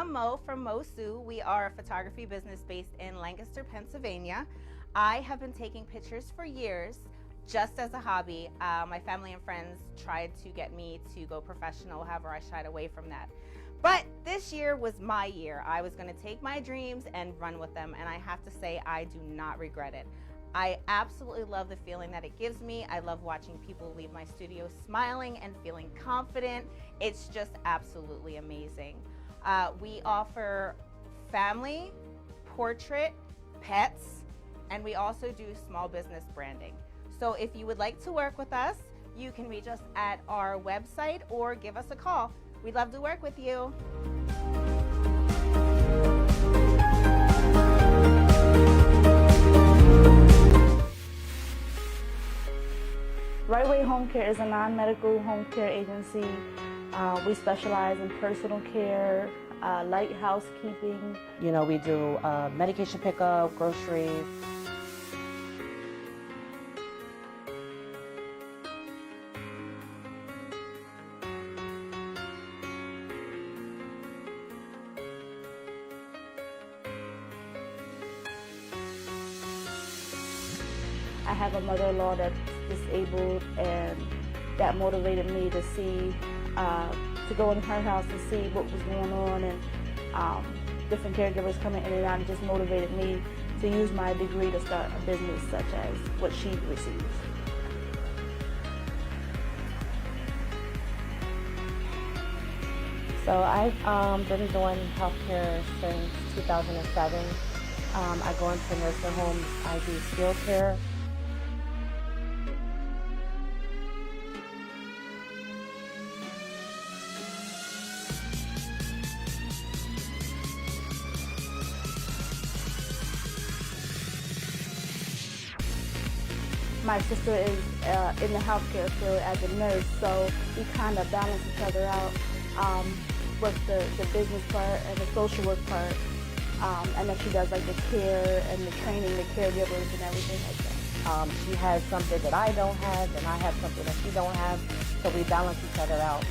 I'm Mo from Mosu. We are a photography business based in Lancaster, Pennsylvania. I have been taking pictures for years just as a hobby. My family and friends tried to get me to go professional, however I shied away from that. But this year was my year. I was gonna take my dreams and run with them, and I have to say I do not regret it. I absolutely love the feeling that it gives me. I love watching people leave my studio smiling and feeling confident. It's just absolutely amazing. We offer family, portrait, pets, and we also do small business branding. So if you would like to work with us, you can reach us at our website or give us a call. We'd love to work with you. Right Way Home Care is a non-medical home care agency. We specialize in personal care, light housekeeping. You know, we do medication pickup, groceries. I have a mother-in-law that's disabled, and that motivated me to see, to go in her house and see what was going on, and different caregivers coming in and out, and just motivated me to use my degree to start a business such as what she receives. So I've been doing healthcare since 2007. I go into nursing homes. I do skilled care. My sister is in the healthcare field as a nurse, so we kind of balance each other out with the business part and the social work part. And then she does like the care and the training, the caregivers and everything like that. She has something that I don't have, and I have something that she don't have, so we balance each other out.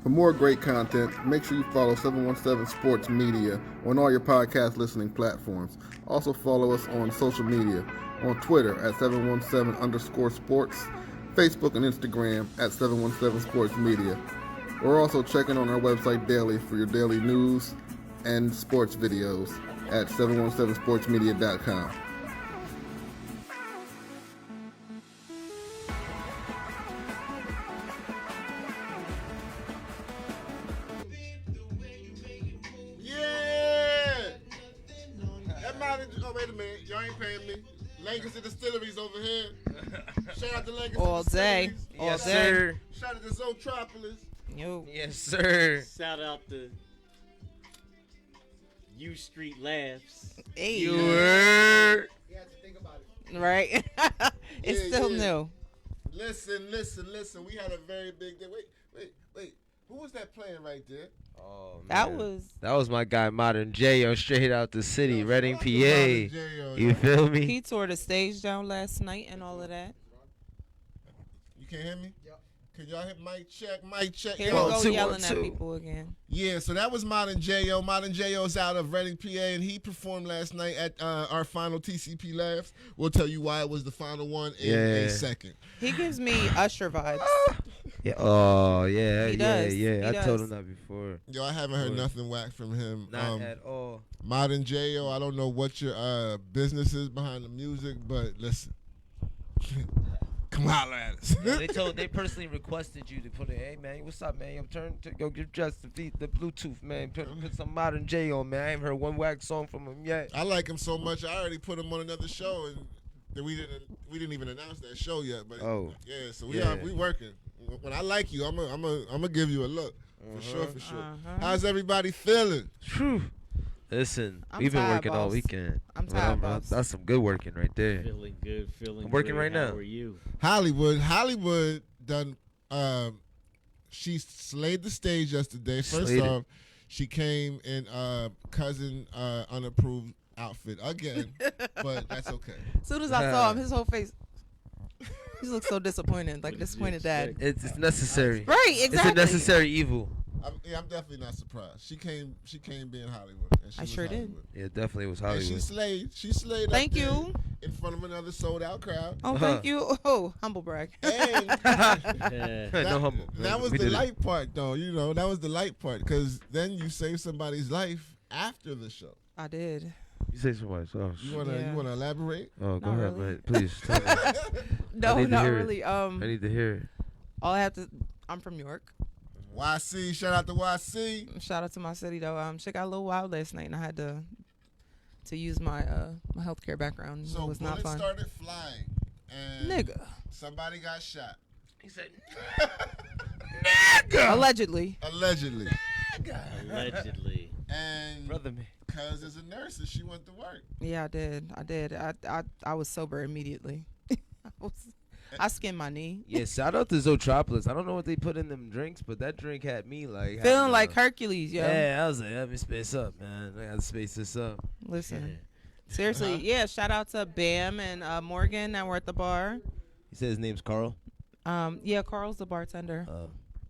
For more great content, make sure you follow 717 Sports Media on all your podcast listening platforms. Also follow us on social media, on Twitter at 717_sports, Facebook and Instagram at 717 Sports Media. We're also checking on our website daily for your daily news and sports videos at 717sportsmedia.com. Oh, wait a minute. Y'all ain't paying me. Lancaster Distilleries over here. Shout out to Lancaster All day. Distilleries. All Yes, day. sir. Shout out to Zotropolis. Yo. Yes, sir. Shout out to U Street Laughs. Hey. You were. You had to think about it. Right? It's Yeah, still yeah. new. Listen. We had a very big day. Wait. Who was that playing right there? Oh, man. That was That was my guy, Modern J.O., straight out the city, Yo, Reading, shout PA. out to Modern J.O., You yo. feel me? he tore the stage down last night and all of that. You can't hear me? Yep. Can y'all hit mic check? Here Yo, we go 2, yelling 1, at 2. people again. Yeah, so that was Modern J.O. Modern J.O.'s out of Reading, PA, and he performed last night at our final TCP Laughs. We'll tell you why it was the final one in a Yeah. second. He gives me Usher vibes. Yeah. Oh, yeah. He yeah, does. yeah. He I told does. him that before. Yo, I haven't heard Boy. nothing whack from him. Not at all. Modern J.O., I don't know what your business is behind the music, but listen. Come holler at us. Yeah, they personally requested you to put it. Hey man, what's up, man? Go get dressed the Bluetooth, man. Put some Modern J on, man. I ain't heard one wax song from him yet. I like him so much. I already put him on another show, and then we didn't even announce that show yet. But Oh. yeah, so Yeah. we working. When I like you, I'm gonna give you a look for sure. Uh-huh. How's everybody feeling? Whew. Listen, I'm we've been tired, working all boss. weekend. I'm But tired, boss. That's some good working right there. Feeling good, feeling I'm working good. right How now. are you? Hollywood done. She slayed the stage yesterday. First Slayed it. off, she came in cousin unapproved outfit again, but that's okay. As soon as I saw him, his whole face. He looked so disappointed, like disappointed dad. It's necessary. Right, It's exactly. a necessary evil. I'm definitely not surprised. She came being Hollywood. And she I was sure did. Hollywood. Yeah, it definitely was And Hollywood. she slayed. Thank up there you. in front of another sold out crowd. Oh, thank you. Oh, humble brag. And No humble. that was We the did it. light part, though. You know, that was the light part because then you save somebody's life after the show. I did. You say so much. Oh, You wanna elaborate? oh, go Not ahead, really. man. Please tell me. No, need to not hear it. really. I need to hear it. All I have to. I'm from New York. YC, shout out to YC. Shout out to my city though. Shit got a little wild last night, and I had to use my my healthcare background. So It was not bullets fun. started flying, and Nigga. somebody got shot. He said, Allegedly. Allegedly. Allegedly. And brother man. cuz as a nurse and she went to work. Yeah, I did. I was sober immediately. I skinned my knee. Yeah, shout out to Zootropolis. I don't know what they put in them drinks, but that drink had me like Feeling having like a- Hercules, yo. Yeah, I was like, let me space up, man. I gotta space this up. Listen. Seriously, yeah, shout out to Bam and Morgan that were at the bar. He said his name's Carl. Yeah, Carl's the bartender.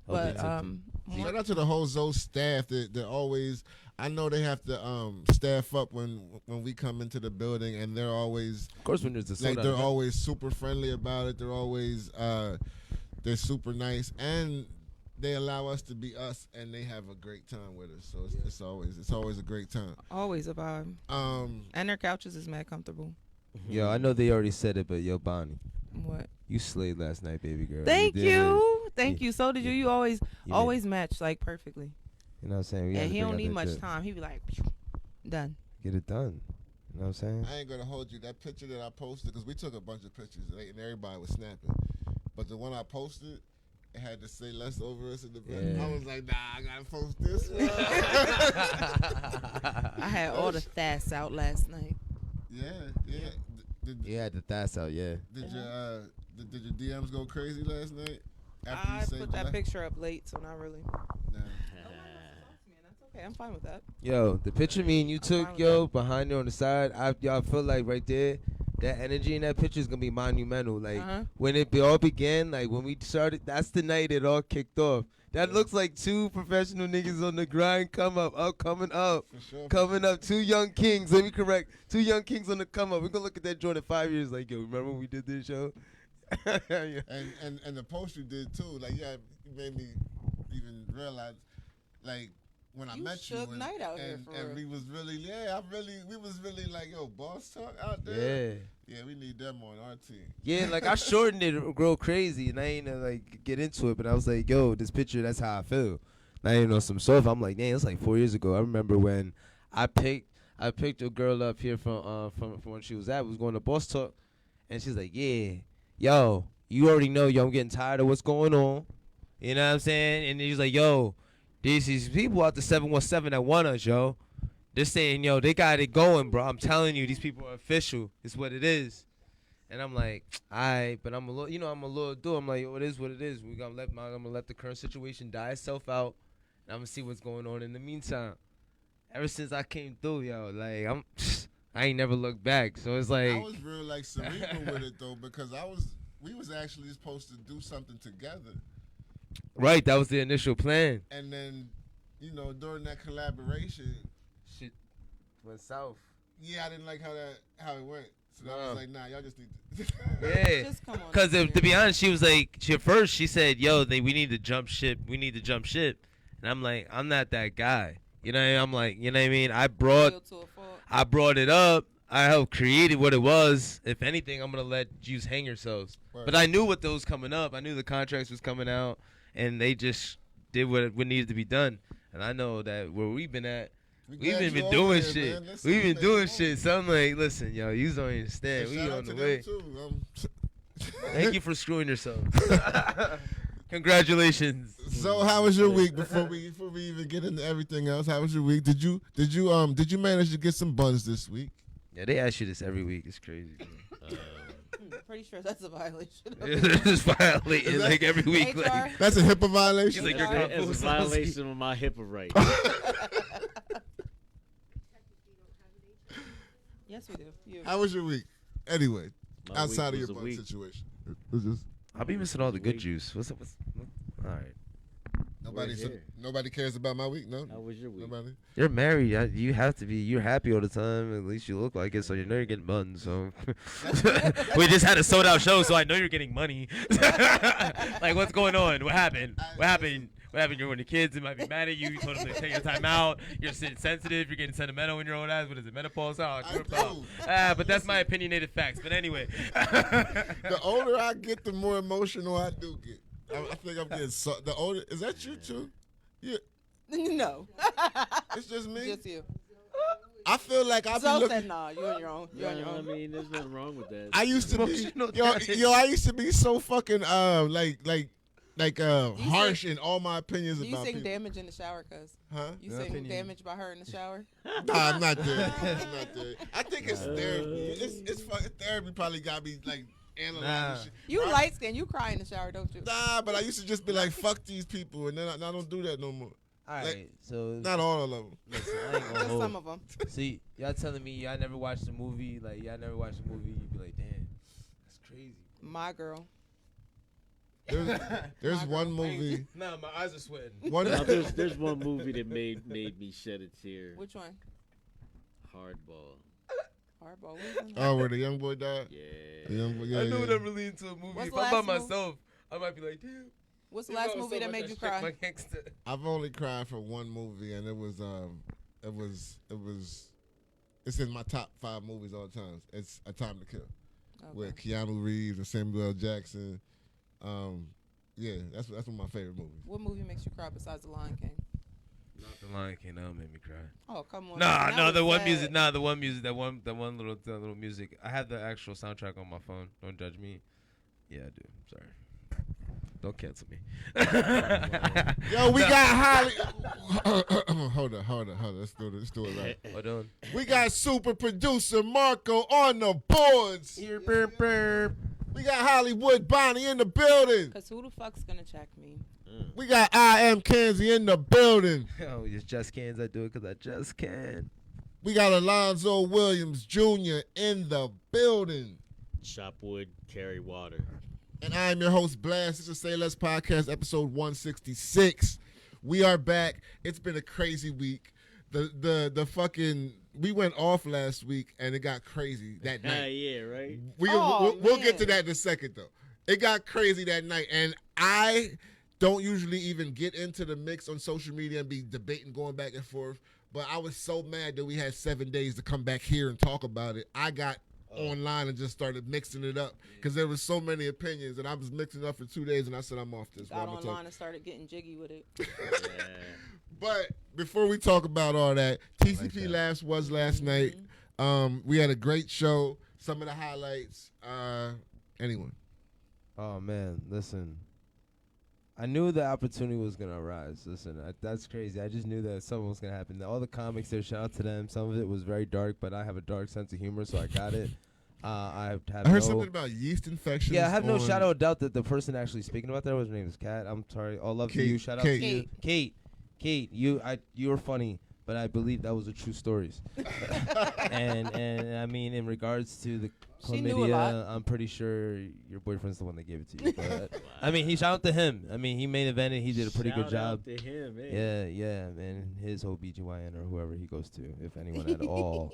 But Shout out to the whole Zoe staff that always. I know they have to staff up when we come into the building, and they're always of course when there's a like soda. they're always super friendly about it. They're always they're super nice, and they allow us to be us, and they have a great time with us. So it's always a great time. always a vibe. And their couches is mad comfortable. Yo, I know they already said it, but yo, Bonnie, What? you slayed last night, baby girl. Thank did you. it. Thank you. So did you. You always You always match like perfectly. You know what I'm saying? We had And to he bring don't out need that much drip. time. He be like, done. Get it done. You know what I'm saying? I ain't gonna hold you. That picture that I posted, because we took a bunch of pictures, right, and everybody was snapping. But the one I posted, it had to say less over us in the back. Yeah. I was like, nah, I gotta post this one. I had all the thas out last night. Yeah. You had the thas out, yeah. Did your DMs go crazy last night? After I you saved put that your life? picture up late, so not really. Nah. That's okay. I'm fine with that. Yo, the picture me and you fine took, with yo, behind you on the side, y'all feel like right there, that energy in that picture is gonna be monumental. Like when it all began, like when we started, that's the night it all kicked off. That looks like two professional niggas on the grind coming up. For sure. Coming up, two young kings. Let me correct. Two young kings on the come up. We're gonna look at that joint in 5 years. Like, yo, remember when we did this show? Yeah. And the post you did too, like you made me even realize, like when I You met you, Suge Knight out here, for real. we was really, we was really like, yo, boss talk out there. Yeah, we need them on our team. Yeah, like I shortened it real crazy, and I ain't like get into it, but I was like, yo, this picture, that's how I feel. And I ain't know some stuff. I'm like, dang, it's like 4 years ago. I remember when I picked a girl up here from when she was at. We was going to Boss Talk, and she's like, yeah, yo, you already know, yo, I'm getting tired of what's going on. You know what I'm saying? And he's like, yo, these people out the 717 that want us, yo. They're saying, yo, they got it going, bro. I'm telling you, these people are official. It's what it is. And I'm like, all right, but I'm a little dude. I'm like, yo, it is what it is. I'm gonna let the current situation die itself out, and I'm gonna see what's going on in the meantime. Ever since I came through, yo, like I ain't never looked back. So it's like I was real like cerebral with it though, because we was actually supposed to do something together. right, that was the initial plan. And then, during that collaboration, Shit went south. yeah, I didn't like how it went. So I was like, nah, y'all just need to. Yeah, Just come on. because to be honest, she was like, first she said, yo, we need to jump ship. We need to jump ship. And I'm like, I'm not that guy. You know what I mean? I'm like, you know what I mean? I brought it up. I helped create it what it was. If anything, I'm going to let Jews hang yourselves. Right. But I knew what those coming up. I knew the contracts was coming out, and they just did what needed to be done. And I know that where we've been at, we've been doing shit. We've been doing shit. So I'm like, listen, yo, you don't understand. We on the way. Thank you for screwing yourself. Congratulations. So how was your week before we even get into everything else? How was your week? Did you manage to get some buns this week? Yeah, they ask you this every week. It's crazy. Pretty sure that's a violation. It's violating like every week. HR? Like, That's a HIPAA violation. He's like, you're As a violation of my HIPAA rights. Yes, we do. You. How was your week? Anyway, My outside of week your was a bug week. situation. It's just I'll be missing all the good juice. What's up? All right. nobody cares about my week. No, How was your week? nobody. You're married. You have to be. You're happy all the time. At least you look like it. So you know you're getting buns. So we just had a sold out show. So I know you're getting money. Like what's going on? What happened? What happened? What happened? You're with the kids. They might be mad at you. You told them to take your time out. You're sensitive. You're getting sentimental in your own eyes. What is it? Menopause? But that's my opinionated facts. But anyway. The older I get, the more emotional I do get. I think I'm getting the older. Is that you too? Yeah. No. It's just me. Just you. I feel like I be So looking. said, nah, you on your own. You on your I own. mean, there's nothing wrong with that. I used to be yo. I used to be so fucking harsh in all my opinions Do you about sing people. Damage in the shower, cuz? Huh? You sing Damage by her in the shower? Nah, I'm not there. I'm not there. I think it's therapy. It's fun. Therapy probably got me like analyzing shit. You light skin. You cry in the shower, don't you? Nah, but I used to just be like, fuck these people, and then I don't do that no more. All right. So Not all of them. listen, I ain't gonna Just hold. some of them. See, y'all telling me y'all never watched the movie? Like y'all never watched the movie? You'd be like, damn, that's crazy. My girl. There's one movie. Nah, my eyes are sweating. One. Now, there's one movie that made me shed a tear. Which one? Hardball. Hardball. Oh, where the young boy died. Yeah. The young boy. Yeah, I know yeah. when I'm really into a movie. What's If the I'm by last movie? myself, I might be like, damn. What's the last movie that made you cry? I've only cried for one movie, and it's in my top 5 movies all the time. It's A Time to Kill with Keanu Reeves and Samuel L. Jackson. Yeah, that's one of my favorite movies. What movie makes you cry besides The Lion King? Not The Lion King. That'll make me cry. Oh, come on. Nah, the one music. Nah, the one music. That one little music. I have the actual soundtrack on my phone. Don't judge me. Yeah, I do. Sorry. Don't cancel me. Yo, we got Holly. Hold on. Let's do it right. Hold on. We got super producer Marco on the boards. We got Hollywood Bonnie in the building. Because who the fuck's going to check me? We got I Am Kenzie in the building. Oh, it's just cans. I do it because I just can. We got Alonzo Williams Jr. in the building. Chop wood, carry water. And I am your host, Blast. This is Sayless Podcast, episode 166. We are back. It's been a crazy week. The fucking we went off last week and it got crazy that night. Yeah, right. We'll get to that in a second though. It got crazy that night, and I don't usually even get into the mix on social media and be debating, going back and forth. But I was so mad that we had 7 days to come back here and talk about it. I got online and just started mixing it up because there was so many opinions, and I was mixing it up for 2 days, and I said I'm off this. Got online and started getting jiggy with it. Yeah. But before we talk about all that, TCP Laughs was last night. We had a great show. Some of the highlights. Anyone? Oh man, listen. I knew the opportunity was gonna arise. Listen, that's crazy. I just knew that something was gonna happen. All the comics there, shout out to them. Some of it was very dark, but I have a dark sense of humor, so I got it. I heard something about yeast infections. Yeah, I have no shadow of doubt that the person actually speaking about that was her name is Kat. I'm sorry. All love to you. Shout out to you, Kate. You're funny, but I believe that was a true stories. and I mean, in regards to the chlamydia, I'm pretty sure your boyfriend's the one that gave it to you. But I mean, shout out to him. I mean, he main evented. He did a pretty good job. Shout out to him, man. Yeah, man. His whole BGYN or whoever he goes to, if anyone at all.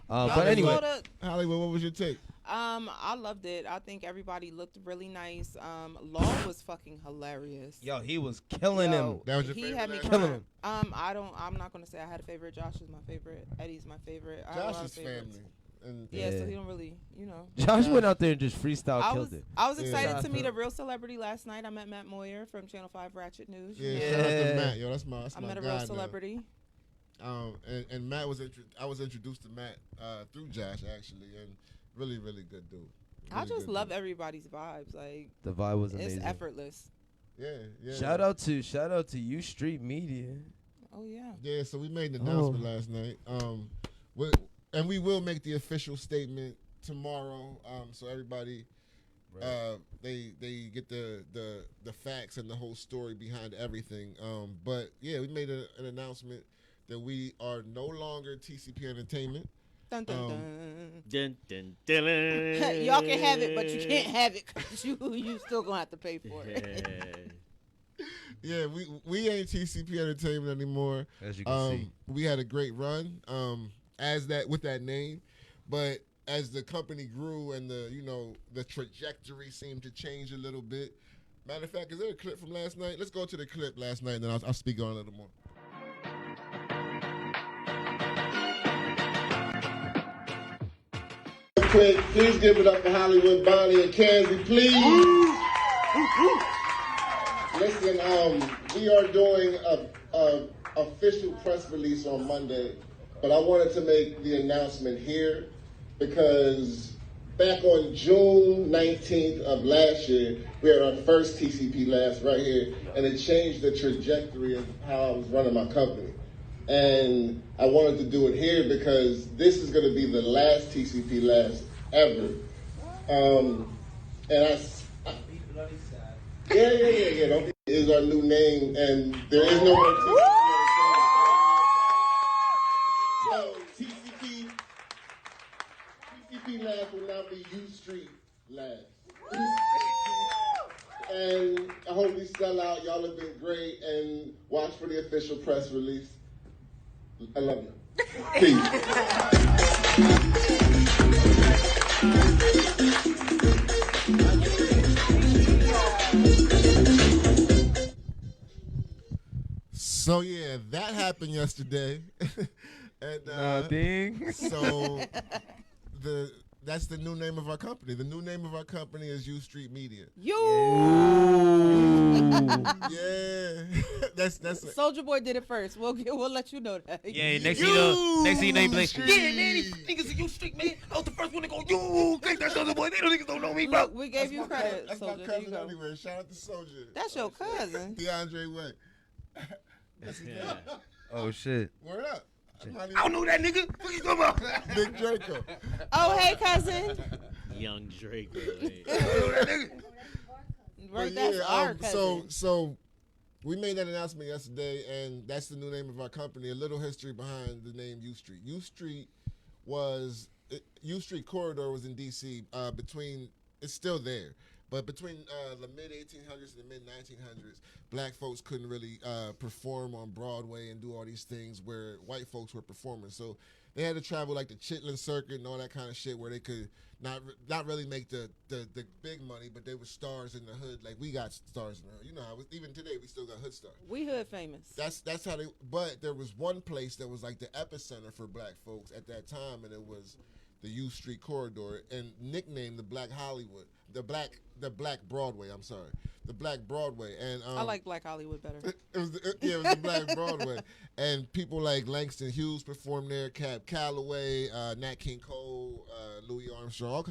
But anyway, Hollywood, what was your take? I loved it. I think everybody looked really nice. Law was fucking hilarious. Yo, he was killing him. That was your He favorite? had me Killing crying. him. I'm not gonna say I had a favorite. Josh is my favorite. Eddie's my favorite. I had a lot of Josh's favorites. family. And Yeah, Yeah. so he don't really, you know. Josh went out there and just freestyle I killed was it. I was Yeah. excited to meet a real celebrity last night. I met Matt Moyer from Channel 5 Ratchet News. yeah, Yeah. shout out to Matt. Yo, that's my I guy. met a real celebrity. And Matt was I was introduced to Matt through Josh actually, and really good dude. I Really just good love dude. everybody's vibes. Like The vibe was amazing. it's effortless. Yeah. Shout out to you, Street Media. Oh yeah. Yeah, so we made an announcement last night. And we will make the official statement tomorrow. So everybody, they get the facts and the whole story behind everything. But yeah, we made an announcement that we are no longer TCP Entertainment. Dun, dun, dun. Dun, dun, dun, dun. Y'all can have it, but you can't have it because you still gonna have to pay for it. Yeah, we ain't TCP Entertainment anymore. As you can see. We had a great run with that name, but as the company grew and the trajectory seemed to change a little bit. Matter of fact, is there a clip from last night? Let's go to the clip last night, and then I'll speak on it a little more. Quick, please give it up for Hollywood Bonnie and Kenzie, please. Listen, we are doing a official press release on Monday, but I wanted to make the announcement here because back on June 19th of last year, we had our first TCP Labs right here, and it changed the trajectory of how I was running my company. And I wanted to do it here because this is going to be the last TCP Labs ever. Yeah. Don't is our new name, and there is no more TCP. So TCP Labs will now be U Street Labs. And I hope we sell out. Y'all have been great, and watch for the official press release. I love you. Peace. So yeah, that happened yesterday, and Nothing. so that's the new name of our company. The new name of our company is U Street Media. Yeah, that's it. Soldier Boy did it first. We'll let you know that. Yeah, next thing you know, you blink. Yeah, man, these niggas in U Street, man. I was the first one to go, you, take that Soldier Boy. They niggas don't know me, bro. Look, we gave you credit, That's Soldier. my There you cousin go. anyway. Shout out to Soldier. That's your cousin. DeAndre Way. That's his name. Oh, shit. Word up. I don't know that nigga. What you talking about? Big Draco. Oh, hey, cousin. Young Drake. Right, that's our cousin. So we made that announcement yesterday, and that's the new name of our company. A little history behind the name U Street. U Street Corridor was in D.C. It's still there. But between the mid-1800s and the mid-1900s, black folks couldn't really perform on Broadway and do all these things where white folks were performing. So they had to travel like the Chitlin Circuit and all that kind of shit where they could not really make the big money, but they were stars in the hood. Like we got stars in the hood. You know how even today we still got hood stars. We hood famous. That's how they. But there was one place that was like the epicenter for black folks at that time, and it was the U Street Corridor, and nicknamed the Black Hollywood, the Black Broadway. I'm sorry, the Black Broadway. And I like Black Hollywood better. It was the Black Broadway, and people like Langston Hughes performed there, Cab Calloway, Nat King Cole, Louis Armstrong,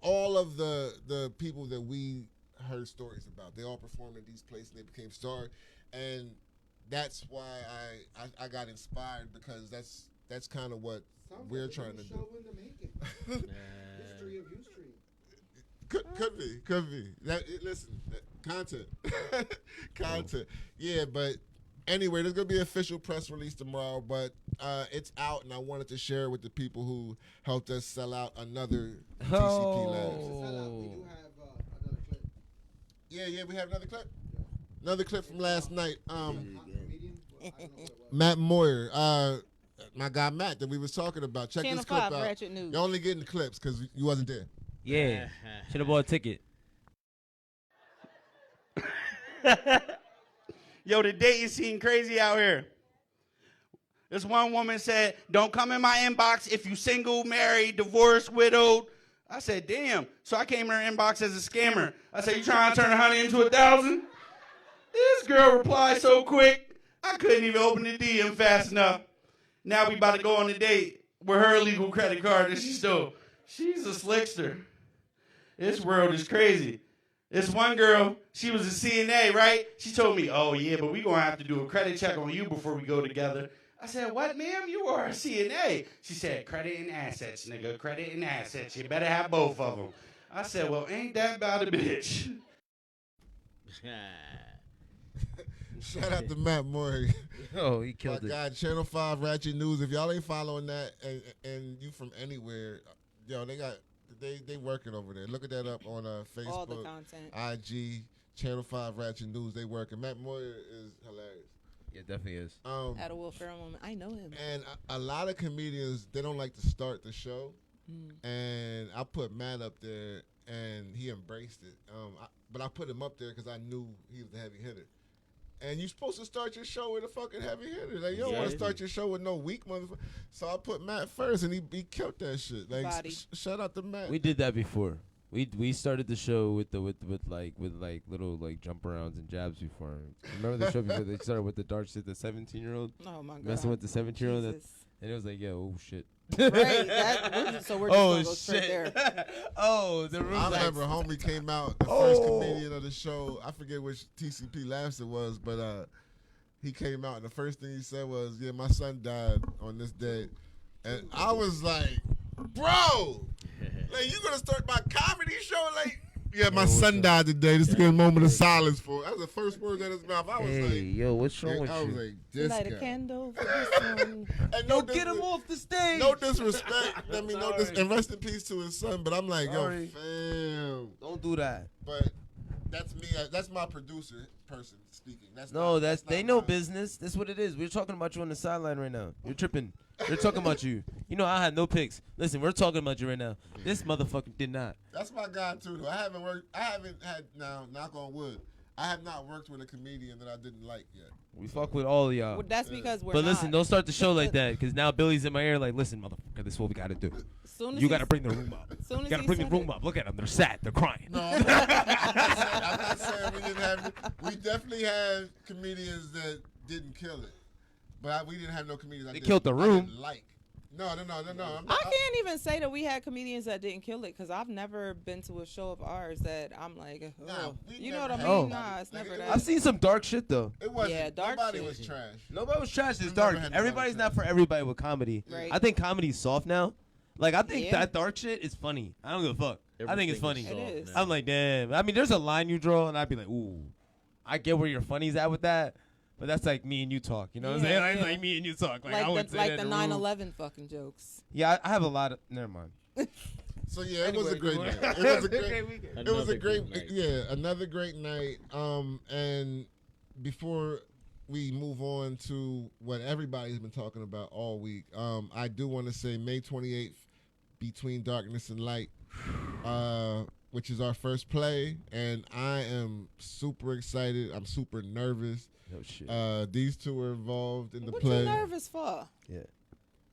all of the people that we heard stories about. They all performed in these places. And they became stars, and that's why I got inspired, because that's kind of what we're trying to do. History of U Street. Could be. Listen, content. Yeah, but anyway, there's gonna be an official press release tomorrow, but it's out, and I wanted to share it with the people who helped us sell out another TCP Labs. We do have another clip. Yeah, we have another clip. Another clip from last night. Comedian? I don't know what it was. Matt Moyer, my guy Matt that we was talking about. Check Channel this clip 5 out. Ratchet News. You're only getting the clips because you wasn't there. Yeah. Should have bought a ticket. Yo, the dating scene crazy out here. This one woman said, "Don't come in my inbox if you single, married, divorced, widowed." I said, "Damn." So I came in her inbox as a scammer. I said, "You trying to turn 100 into 1,000?" This girl replied so quick, I couldn't even open the DM fast enough. Now we about to go on a date with her illegal credit card that she stole. She's a slickster. This world is crazy. This one girl, she was a CNA, right? She told me, "Oh, yeah, but we going to have to do a credit check on you before we go together." I said, "What, ma'am? You are a CNA." She said, "Credit and assets, nigga. Credit and assets. You better have both of them." I said, "Well, ain't that about a bitch?" Shout out to Matt Moore. Oh, he killed My it. God, Channel 5 Ratchet News. If y'all ain't following that and you from anywhere, yo, they working over there. Look at that up on Facebook, All the content. IG, Channel 5 Ratchet News. They working. Matt Moore is hilarious. Yeah, definitely is. At a Will Ferrell moment. I know him. And a lot of comedians, they don't like to start the show. And I put Matt up there, and he embraced it. But I put him up there because I knew he was the heavy hitter. And you're supposed to start your show with a fucking heavy hitter. Like, you don't want to start your show with no weak motherfucker. So I put Matt first, and he killed that shit. Like, shout out to Matt. We did that before. We started the show with little like jump arounds and jabs before. Remember the show before they started with the dark shit, the 17-year-old? Oh my God. Messing with the 17-year-old, and it was like, yo, oh shit. Right. So we're just gonna go straight there. The room. I remember homie came out, the first comedian of the show. I forget which TCP Laughs it was, but he came out and the first thing he said was, "Yeah, my son died on this day," and I was like, "Bro, like you gonna start my comedy show? Like, yeah, my son died today. This is a good moment of silence for." That was the first word out of his mouth. I was like, yo, what's wrong with I you? was like, this Light guy. a candle for this one. And Yo, get him off the stage. No disrespect. I mean, and rest in peace to his son. But I'm like, Sorry. yo, fam. Don't do that. But that's me. That's my producer person speaking. They know business. That's what it is. We're talking about you on the sideline right now. You're tripping. They're talking about you. You know, I had no picks. Listen, we're talking about you right now. This motherfucker did not. That's my guy too. Though. I haven't had now. Knock on wood. I have not worked with a comedian that I didn't like yet. We fuck with all of y'all. Well, that's because we're But not. listen, don't start the show like that, because now Billy's in my ear like, listen, motherfucker, this is what we got to do. You got to bring the room up. You got to bring the room up. Look at them. They're sad. They're crying. No, I'm not saying we didn't have. We definitely had comedians that didn't kill it, but we didn't have no comedians. They killed the room. I didn't like. No. I can't even say that we had comedians that didn't kill it because I've never been to a show of ours that I'm like, oh. You know what I mean? Oh. Nah, it's never that. I've seen some dark shit, though. It wasn't. Yeah, dark Nobody shit. was trash. Nobody was trash. It's dark. Everybody's not for everybody with comedy. Right. I think comedy's soft now. Like, I think Yeah. that dark shit is funny. I don't give a fuck. I think it's funny. It is. I'm like, damn. I mean, there's a line you draw, and I'd be like, ooh. I get where your funny's at with that, but that's like me and you talk. You know what I'm saying? Yeah. Like me and you talk. Like I Like would the, say like that the in room. 9/11 fucking jokes. Yeah, I have a lot of. Never mind. So yeah, it was a Anyway, great night. go It was a ahead. great. Weekend. It was a Another great. good night. Yeah, another great night. And before we move on to what everybody's been talking about all week, I do want to say May 28th, Between Darkness and Light, which is our first play, and I am super excited. I'm super nervous. Oh shit. These two are involved in the What play. you nervous for? Yeah.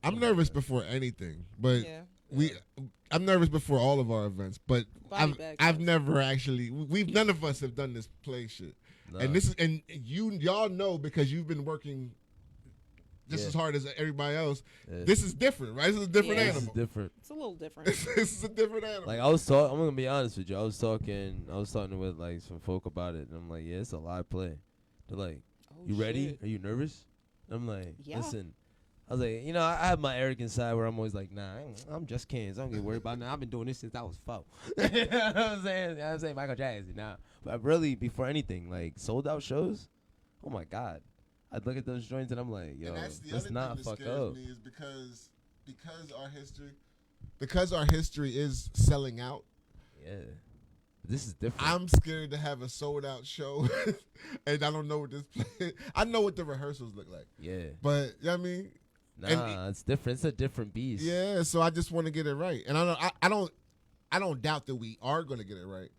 I'm nervous before anything, but Yeah. I'm nervous before all of our events, but Body bag I've never actually none of us have done this play shit. No. And this is y'all know because you've been working just as hard as everybody else. Yeah. This is different, right? This is a different Yeah. animal. This is different. It's a little different. This is a different animal. Like I'm gonna be honest with you. I was talking with like some folk about it, and I'm like, yeah, it's a live play. They're like, you ready? shit. Are you nervous? I'm like, Yeah. listen. I was like, I have my arrogant side where I'm always like, nah, I'm just kids. I don't get worried about it. I've been doing this since I was 4. You know what I'm saying? I'm saying Michael Jackson now. But really, before anything, like sold out shows, oh my God. I'd look at those joints and I'm like, yo, and that's the let's other not thing that fuck scares up. me is because our history is selling out. Yeah. This is different. I'm scared to have a sold out show, and I don't know what this play. I know what the rehearsals look like. Yeah. But you know what I mean, Nah, it's different. It's a different beast. yeah. So I just want to get it right, and I don't doubt that we are going to get it right.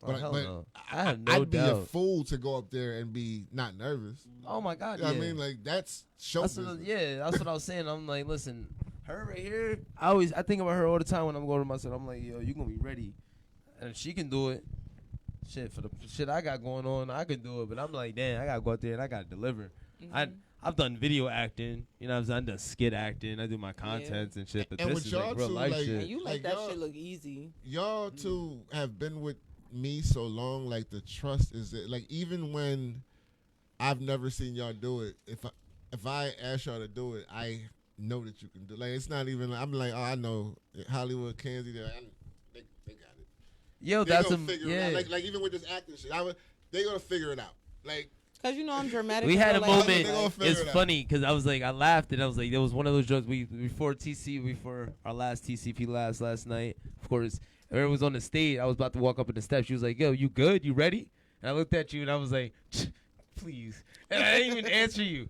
Oh, hell no. I have no I'd be a doubt. fool to go up there and be not nervous. Oh my God. You know Yeah. what I mean, like that's show That's business. that's what I was saying. I'm like, listen, her right here. I think about her all the time when I'm going to myself. I'm like, yo, you gonna be ready, and if she can do it, shit for the shit I got going on, I can do it. But I'm like, damn, I gotta go out there and I gotta deliver. I've done video acting, you know what I'm saying? I've done skit acting. I do my contents and shit. But And this with is y'all like real too, life like- shit. And you Like make that y'all- shit look easy. Y'all two have been with me so long. Like the trust is it. Like even when I've never seen y'all do it, if I ask y'all to do it, I know that you can do. Like it's not even. I'm like, oh, I know Hollywood, Kansas. They got it. Yo, They that's gonna a figure yeah. it out. Like even with this acting shit, they gonna figure it out. Like Cause you know I'm dramatic. We in had a real life. moment. It's funny because I was like, I laughed and I was like, there was one of those jokes before our last TCP laughs last night. Of course, everyone was on the stage. I was about to walk up in the steps. She was like, "Yo, you good? You ready?" And I looked at you and I was like, "Please," and I didn't even answer you.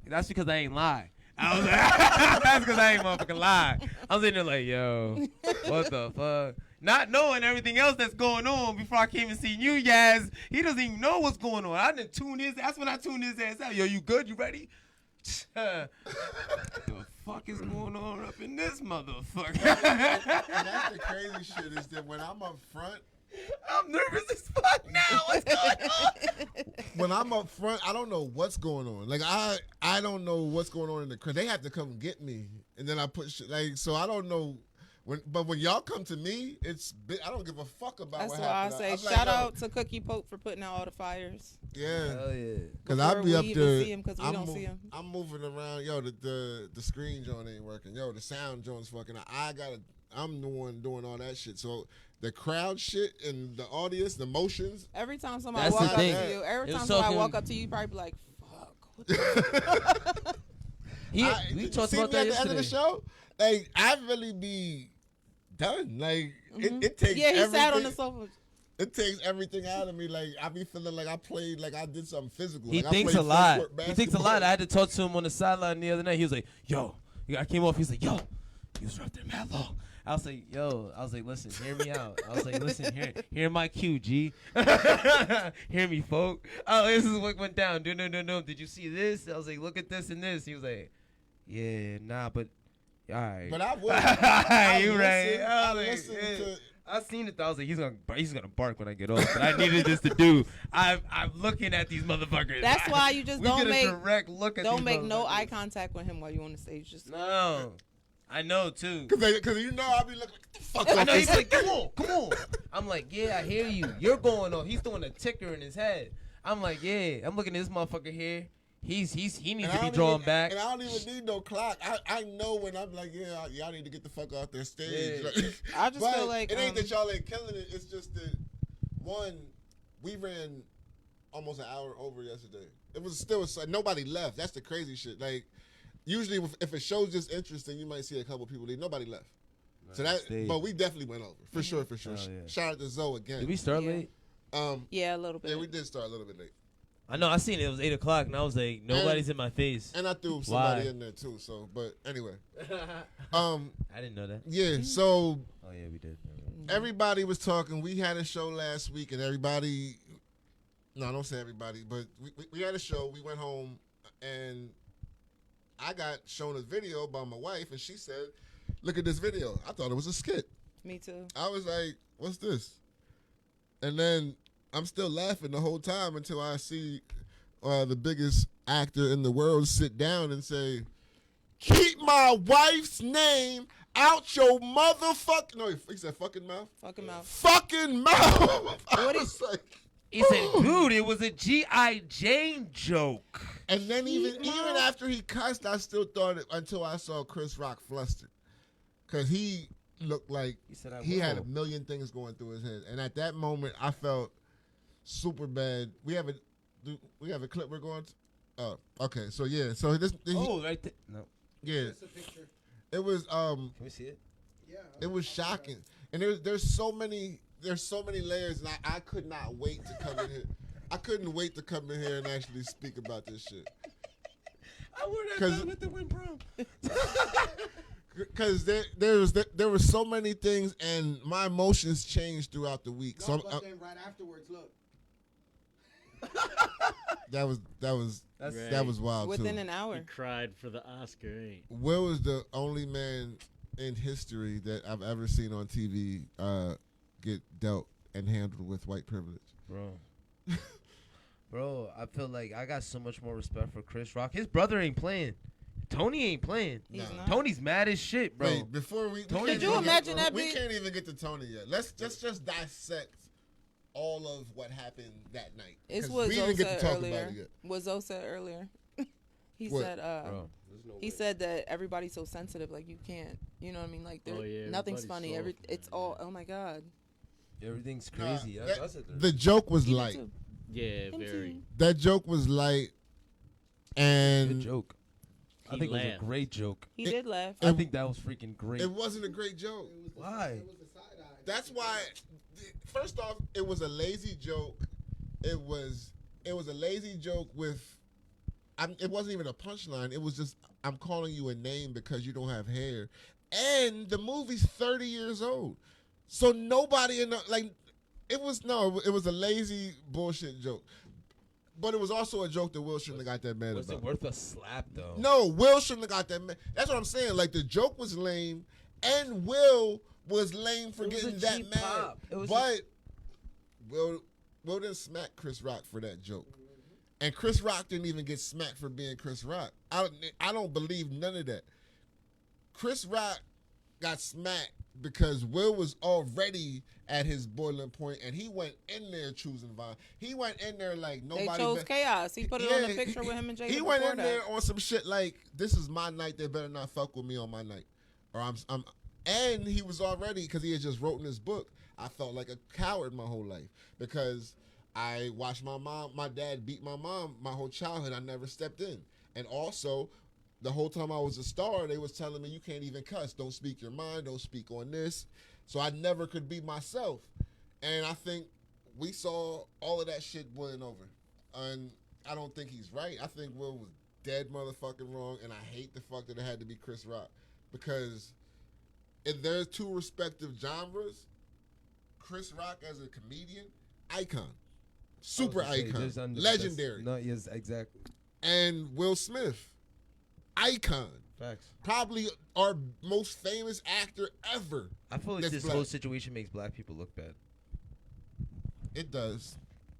That's because I ain't lie. I was like, that's because I ain't motherfucking lie. I was in there like, yo, what the fuck? Not knowing everything else that's going on before I came and seen you, Yaz. He doesn't even know what's going on. I didn't tune his. That's when I tuned his ass out. Yo, you good? You ready? What the fuck is going on up in this motherfucker? And that's the crazy shit is that when I'm up front, I'm nervous as fuck now. What's going on? When I'm up front, I don't know what's going on. Like I don't know what's going on in the crowd. They have to come get me, and then I put shit like so. I don't know. But when y'all come to me, I don't give a fuck about That's what why I happened. say shout out to Cookie Pope for putting out all the fires. Yeah, hell yeah. Because I'll be up there. I'm moving around. Yo, the screen joint ain't working. Yo, the sound joint's fucking. I'm the one doing all that shit. So the crowd shit and the audience, the motions. Every time somebody walk up to you, I walk up to you, you probably be like, "Fuck." What the we talked about at that the end of the show. Like I really be done. Like it takes. Yeah, he everything. sat on the sofa. It takes everything out of me. Like I be feeling like I played, like I did something physical. He like, thinks a lot. He thinks a lot. I had to talk to him on the sideline the other night. He was like, "Yo," I came off. He's like, "Yo, you was right there, mad long." I was like, "Yo," I was like, "Listen, hear me out." I was like, "Listen, hear my cue, G. Hear me, folk. Oh, this is what went down. No. Did you see this?" I was like, "Look at this and this." He was like, "Yeah, nah, but all right." But I would. You right? I I seen it though. I was like, he's gonna bark when I get off. But I needed this to do. I'm looking at these motherfuckers. That's why you just don't make direct look at. Don't make no eye contact with him while you're on the stage. Just no. I know too. Cause you know I'll be looking. What the fuck? I know he's like, come on. I'm like, yeah, I hear you. You're going on. He's doing a ticker in his head. I'm like, yeah. I'm looking at this motherfucker here. He needs to be drawn back. And I don't even need no clock. I know when I'm like, yeah, y'all need to get the fuck off their stage. Yeah. Like, I just feel like it ain't that y'all ain't killing it. It's just that we ran almost an hour over yesterday. It was still nobody left. That's the crazy shit. Like usually if a show's just interesting, you might see a couple people leave. Nobody left. Right, But we definitely went over for sure. Oh, yeah. Shout out to Zoe again. Did we start late? Yeah, a little bit. Yeah, we did start a little bit late. I know. I seen it. It was 8:00, and I was like, nobody's in my face. And I threw somebody in there too. So, but anyway, I didn't know that. Yeah. So. Oh yeah, we did. Everybody was talking. We had a show last week, and everybody. No, don't say everybody, but we had a show. We went home, and I got shown a video by my wife, and she said, "Look at this video." I thought it was a skit. Me too. I was like, "What's this?" And then I'm still laughing the whole time until I see the biggest actor in the world sit down and say, "Keep my wife's name out your motherfucking..." No, he said fucking mouth. Fucking mouth. Fucking mouth. What is like? He said, "Dude, it was a G.I. Jane joke." And then even after he cussed, I still thought it until I saw Chris Rock flustered, because he looked like he had a million things going through his head. And at that moment, I felt super bad. We have a clip we're going to. Oh, okay. So yeah. So this. Right there. No. Yeah. That's a picture. It was. Can we see it? Yeah. It was shocking, and there's so many layers, and I could not wait to come in here. I couldn't wait to come in here and actually speak about this shit. I wore that time at the Win Prom. Because there were so many things, and my emotions changed throughout the week. No, but then right afterwards, look. That was wild. Within too. an hour. He cried for the Oscar. Ain't? Will was the only man in history that I've ever seen on TV get dealt and handled with white privilege. Bro, I feel like I got so much more respect for Chris Rock. His brother ain't playing. Tony ain't playing. He's not. Tony's mad as shit, bro. Wait, before we Could you imagine that? We can't even get to Tony yet. Let's just dissect all of what happened that night. It's 'Cause what we Zoe didn't get said to talk earlier. about it yet. What Zoe said earlier. He What? said, said that everybody's so sensitive, like you can't, you know what I mean? Like nothing's funny. Oh my God. Everything's crazy. The joke was light. Yeah, very. That joke was light, and Good joke. I think it was a laughed. great joke. He did laugh. I think that was freaking great. it wasn't a great joke. Why? That's why. First off, it was a lazy joke. It was a lazy joke with. It wasn't even a punchline. It was just I'm calling you a name because you don't have hair, and the movie's 30 years old, so nobody in the like. It was a lazy bullshit joke, but it was also a joke that Will shouldn't have got that mad Was about. it worth a slap though? No, Will shouldn't have got that mad. That's what I'm saying. Like the joke was lame, and Will was lame for It was getting a that cheap mad. pop. It was But Will didn't smack Chris Rock for that joke, and Chris Rock didn't even get smacked for being Chris Rock. I don't believe none of that. Chris Rock got smacked because Will was already at his boiling point, and he went in there choosing violence. He went in there like nobody. They chose chaos. He put it on the picture with him and Jada. He went in there on some shit like, "This is my night. They better not fuck with me on my night," or I'm. And he was already, because he had just wrote in his book, I felt like a coward my whole life because I watched my dad beat my mom my whole childhood. I never stepped in, and also. The whole time I was a star, they was telling me, you can't even cuss. Don't speak your mind. Don't speak on this. So I never could be myself. And I think we saw all of that shit boiling over. And I don't think he's right. I think Will was dead motherfucking wrong. And I hate the fuck that it had to be Chris Rock. Because if there's two respective genres, Chris Rock as a comedian, icon. Super icon. Legendary. No, yes, exactly. And Will Smith. Icon. Facts. Probably our most famous actor ever. I feel like that's this black. whole situation makes black people look bad. It does.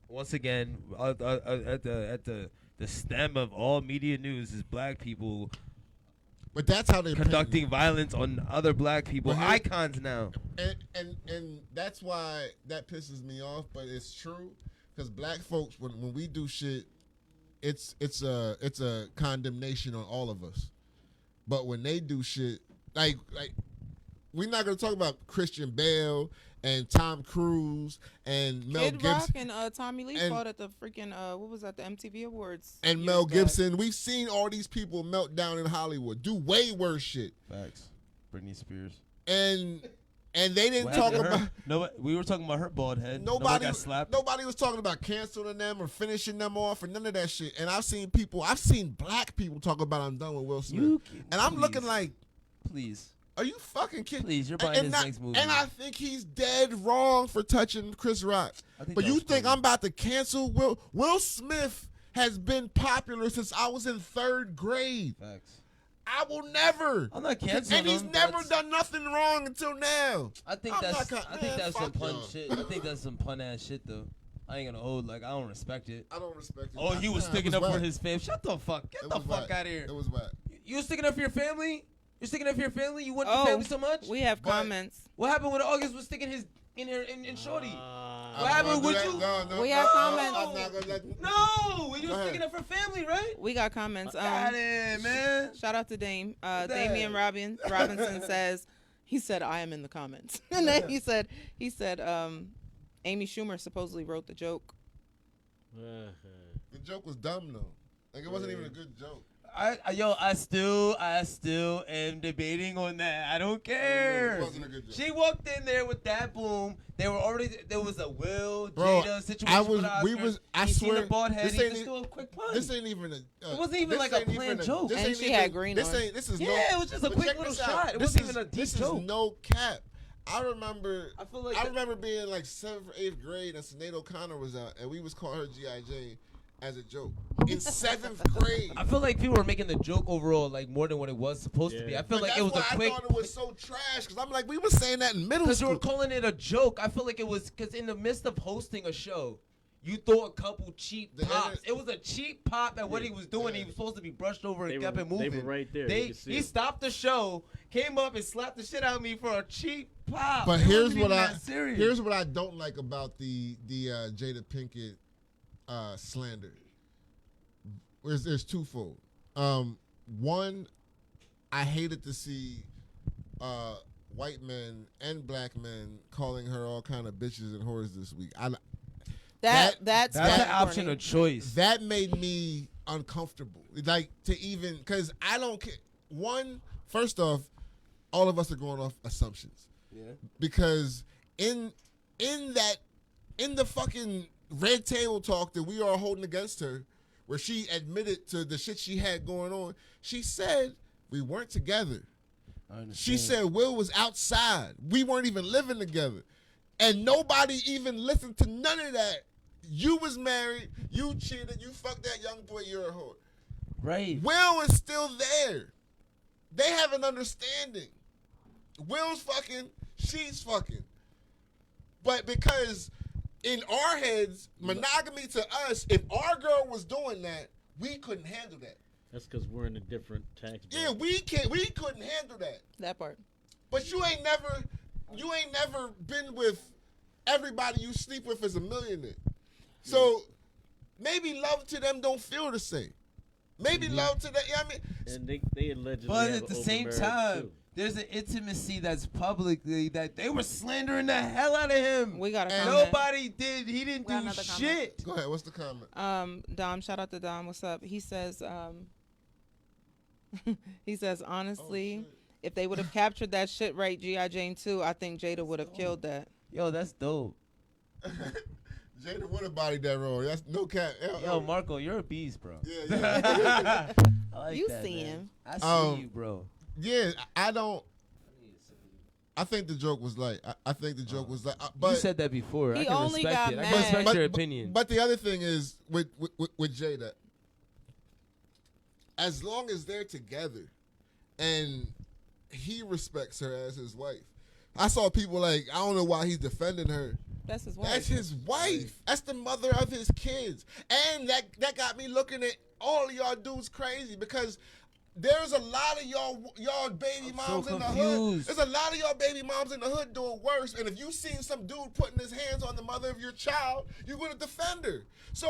Once again, at the stem of all media news is black people. But that's how they conducting violence on other black people, icons now. And that's why that pisses me off. But it's true because black folks, when we do shit. It's a condemnation on all of us, but when they do shit like we're not gonna talk about Christian Bale and Tom Cruise and Mel Kid Gibson Rock and Tommy Lee fought at the freaking what was that, the MTV Awards and Mel Gibson. We've seen all these people melt down in Hollywood, do way worse shit. Facts. Britney Spears. And they didn't talk about. No, we were talking about her bald head. Nobody got slapped. Nobody was talking about canceling them or finishing them off or none of that shit. And I've seen black people talk about I'm done with Will Smith. I'm looking like, please. Are you fucking kidding? Please, you're buying his next movie. And I think he's dead wrong for touching Chris Rock. But you think I'm about to cancel Will? Will Smith has been popular since I was in 3rd grade. Facts. I will never. I'm not canceling and he's him. never done nothing wrong until now. I think that's some pun shit. I think that's some pun ass shit though. I ain't gonna hold I don't respect it. I don't respect it. Oh, he was sticking up for his fam. Shut the fuck. Get the fuck out of here. It was whack. You was sticking up for your family? You're sticking up for your family? You want your family so much? We have comments. What happened when August was sticking his in her in Shorty? What happened with you? No, we have comments. I'm not gonna let No, you were sticking up for family, right? We got comments. Got it, man. Shout out to Dame. Damian Robinson says, he said, I am in the comments. And then he said, Amy Schumer supposedly wrote the joke. The joke was dumb though. Like it wasn't even a good joke. I still am debating on that. I don't care. It wasn't a good joke. She walked in there with that boom. There was a Will Jada situation. I he swear, seen the bald head. this He ain't just do a quick punch. This ain't even a. It wasn't even like a planned joke. And she had green on. This is it was just a quick little shot. It wasn't even a deep joke. This is no cap. I remember I remember being like 7th or 8th grade and Sinead O'Connor was out and we was calling her G.I. Jane as a joke in 7th grade. I feel like people were making the joke overall like more than what it was supposed to be. I feel like it was a quick. I thought it was so trash because I'm like we were saying that in middle school. Because you were calling it a joke. I feel like it was because in the midst of hosting a show, you threw a couple cheap pops. It was a cheap pop at what he was doing. He was supposed to be brushed over and kept it moving. They were right there. He stopped the show, came up and slapped the shit out of me for a cheap pop. But here's what I don't like about the Jada Pinkett slander. There's twofold. One, I hated to see white men and black men calling her all kind of bitches and whores this week. That's an option corny. of choice. That made me uncomfortable. Like to even because I don't care. First off, all of us are going off assumptions. Yeah. Because in the fucking red table talk that we are holding against her, where she admitted to the shit she had going on, she said we weren't together. She said Will was outside. We weren't even living together. And nobody even listened to none of that. You was married. You cheated. You fucked that young boy. You're a whore. Right. Will is still there. They have an understanding. Will's fucking. She's fucking. But because in our heads, monogamy to us, if our girl was doing that, we couldn't handle that. That's because we're in a different tax bracket. Yeah, we couldn't handle that. That part. But you ain't never been with everybody you sleep with as a millionaire. So maybe love to them don't feel the same. Maybe love to them, you know what I mean? And they allegedly But have at the an same open marriage, time, too. there's an intimacy that's publicly that they were slandering the hell out of him. We got a And comment. Nobody did. He didn't We got do another shit. Go ahead, what's the comment? Dom, shout out to Dom. What's up? He says, honestly, if they would have captured that shit right, G.I. Jane 2, I think Jada would have killed that. Yo, that's dope. Jada would have bodied that role. That's no cat. Yo, Marco, you're a beast, bro. Yeah. I like You that, see man. him. I see you, bro. Yeah, I don't. I think the joke was light. I think the joke was light. But You said that before. He I can only respect got it. I mad. can respect your opinion. But the other thing is with Jada, as long as they're together and he respects her as his wife. I saw people like, I don't know why he's defending her. That's his wife. That's his wife. That's the mother of his kids. And that got me looking at all of y'all dudes crazy because there's a lot of y'all baby moms in the hood. There's a lot of y'all baby moms in the hood doing worse. And if you seen some dude putting his hands on the mother of your child, you're gonna defend her. So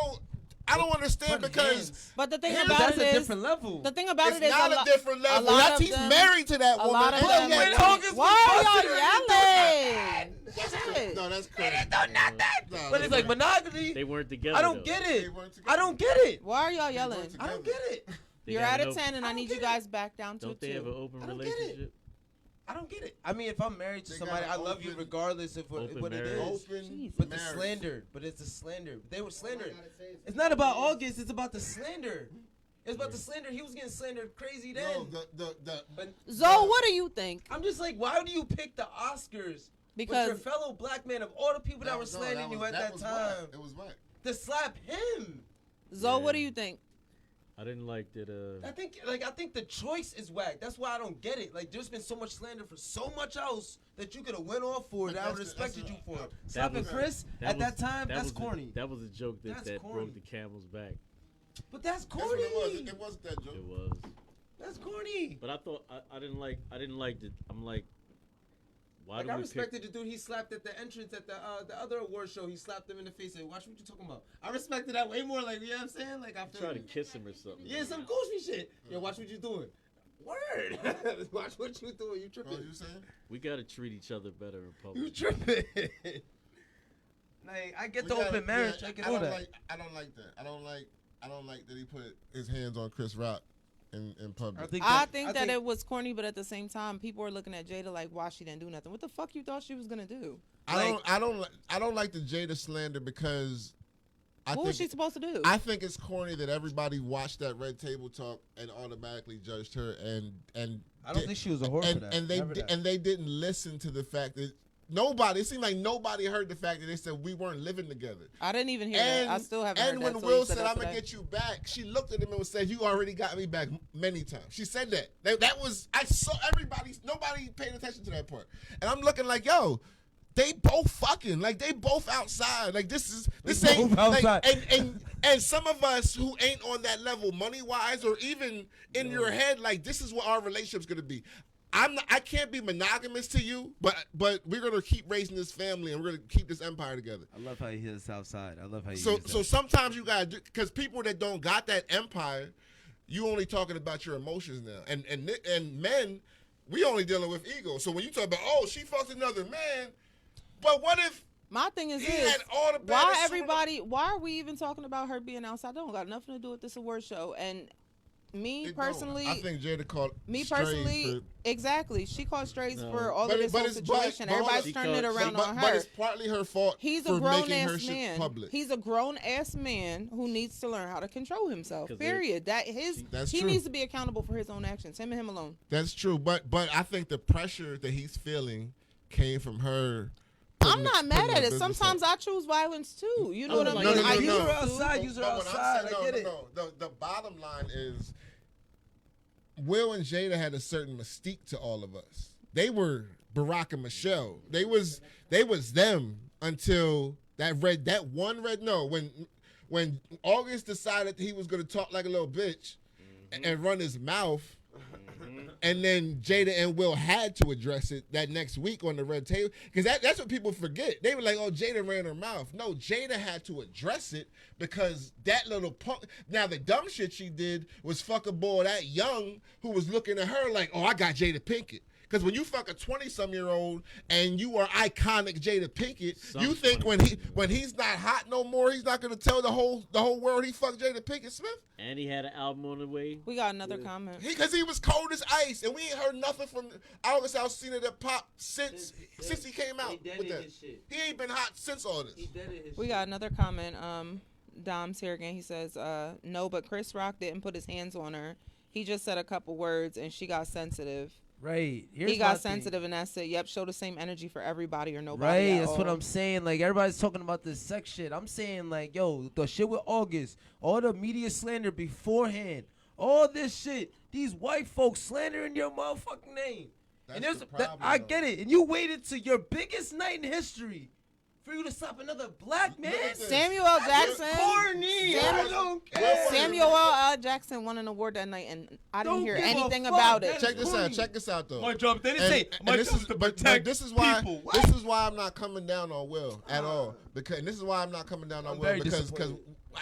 I don't understand because. But the thing Here's- about That's it a is, different level. the thing about It's it is not a different level. lot That's of he's them- married to that a woman. lot of And them- yet- Wait, August, Why we busted are y'all yelling? Shit. No, that's crazy. But it's like monogamy. They weren't together. I don't though. get They it. weren't together. I don't get it. Why are y'all yelling? I don't get it. They You're got at an a open- 10, and I need you guys back down to a Don't they have an 2. open I don't get it. relationship? I don't get it. I mean, if I'm married to They somebody, got I an love you open- regardless of what open it marriage. is. Open But the marriage. slander. But it's the slander. They were slandered. It's not about August. It's about the slander. It's about the slander. He was getting slandered crazy then. No, But Zoe, what do you think? I'm just like, why do you pick the Oscars? Because with your fellow black man of all the people that were slandering you at that time It was whack. to slap him. Zoe, what do you think? I didn't like that. I think the choice is whack. That's why I don't get it. Like, there's been so much slander for so much else that you could have went off for But that I would that's respected the- you for. That Slapping was- Chris at that time, that's was corny. That was a joke That's that corny. broke the camel's back. But that's That's what corny. it was. It wasn't that joke. It was. That's corny. But I thought I didn't like it. I'm like, why Like, do I we respected the dude he slapped at the entrance at the other award show. He slapped him in the face and watch what you talking about. I respected that way more. Like, you know what I'm saying? Like, I feel try to kiss him or something? yeah, some goofy shit. Yo, watch what you doing. Word. Watch what you doing. You tripping. What you saying? We gotta treat each other better in You public. tripping. Like, I get the We open gotta- marriage. yeah, I get all that. I don't like that. I don't like that he put his hands on Chris Rock in public. I think that it was corny, but at the same time, people are looking at Jada like, why she didn't do nothing. What the fuck you thought she was gonna do? I don't like the Jada slander because What was she supposed to do? I think it's corny that everybody watched that Red Table Talk and automatically judged her and I don't think she was a whore for that. Never that. and they didn't listen to the fact that it seemed like nobody heard the fact that they said we weren't living together. I didn't even hear that. I still haven't heard And that. when so Will you said, that "I'm gonna today? get you back," she looked at him and said, "You already got me back many times." She said that. That was I saw nobody paid attention to that part, and I'm looking like, yo. They both fucking like they both outside like this ain't like, and some of us who ain't on that level money wise or even in your head like this is what our relationship's gonna be. I can't be monogamous to you, but we're gonna keep raising this family and we're gonna keep this empire together. I love how you hear the South Side. I love how you. So sometimes you gotta do because people that don't got that empire, you only talking about your emotions now, and men, we only dealing with ego. So when you talk about she fucked another man. But what if My thing is He this: had all the why baddest everybody? Why are we even talking about her being outside? That don't got nothing to do with this award show. And me It personally, don't. I think Jada called me strays personally, exactly. She called strays No. for all But of it- this but whole it's- but- situation. but hold on. Everybody's She turning it called- around on but her. it's partly her fault He's a for grown making her ass shit man. public. He's a grown ass man who needs to learn how to control himself. 'Cause Period. That's he true. needs to be accountable for his own actions. Him and him alone. That's true, but I think the pressure that he's feeling came from her. I'm not mad putting at her it. business Sometimes up. I choose violence too. You know Oh, what I no, mean? no, no, I no, used no. to. Use her outside. Use her But what I'm outside. saying, I get it. The bottom line is, Will and Jada had a certain mystique to all of us. They were Barack and Michelle. They was them until when August decided he was going to talk like a little bitch and run his mouth. And then Jada and Will had to address it that next week on the red table. Because that's what people forget. They were like, oh, Jada ran her mouth. No, Jada had to address it because that little punk. Now, the dumb shit she did was fuck a boy that young who was looking at her like, oh, I got Jada Pinkett. Because when you fuck a 20-some-year-old and you are iconic Jada Pinkett, you think when he's not hot no more, he's not going to tell the whole world he fucked Jada Pinkett Smith? And he had an album on the way. We got another comment. Because he was cold as ice, and we ain't heard nothing from August Alsina that pop since he came out with that. He ain't been hot since all this. We got another comment. Dom's here again. He says, no, but Chris Rock didn't put his hands on her. He just said a couple words, and she got sensitive. Right. He got sensitive, and that's it. Yep, show the same energy for everybody or nobody. Right, at that's all. what I'm saying. Like, everybody's talking about this sex shit. I'm saying, like, yo, the shit with August, all the media slander beforehand, all this shit, these white folks slandering your motherfucking name. And there's I get it. And you waited to your biggest night in history for you to stop another black man? Samuel L. Jackson. Corny. I don't care. Samuel L. Jackson won an award that night, and I didn't hear anything about it. Check this out though. My job, they didn't say my job is to protect this is why people. this is why I'm not coming down on Will at all. And this is why I'm not coming down on Will because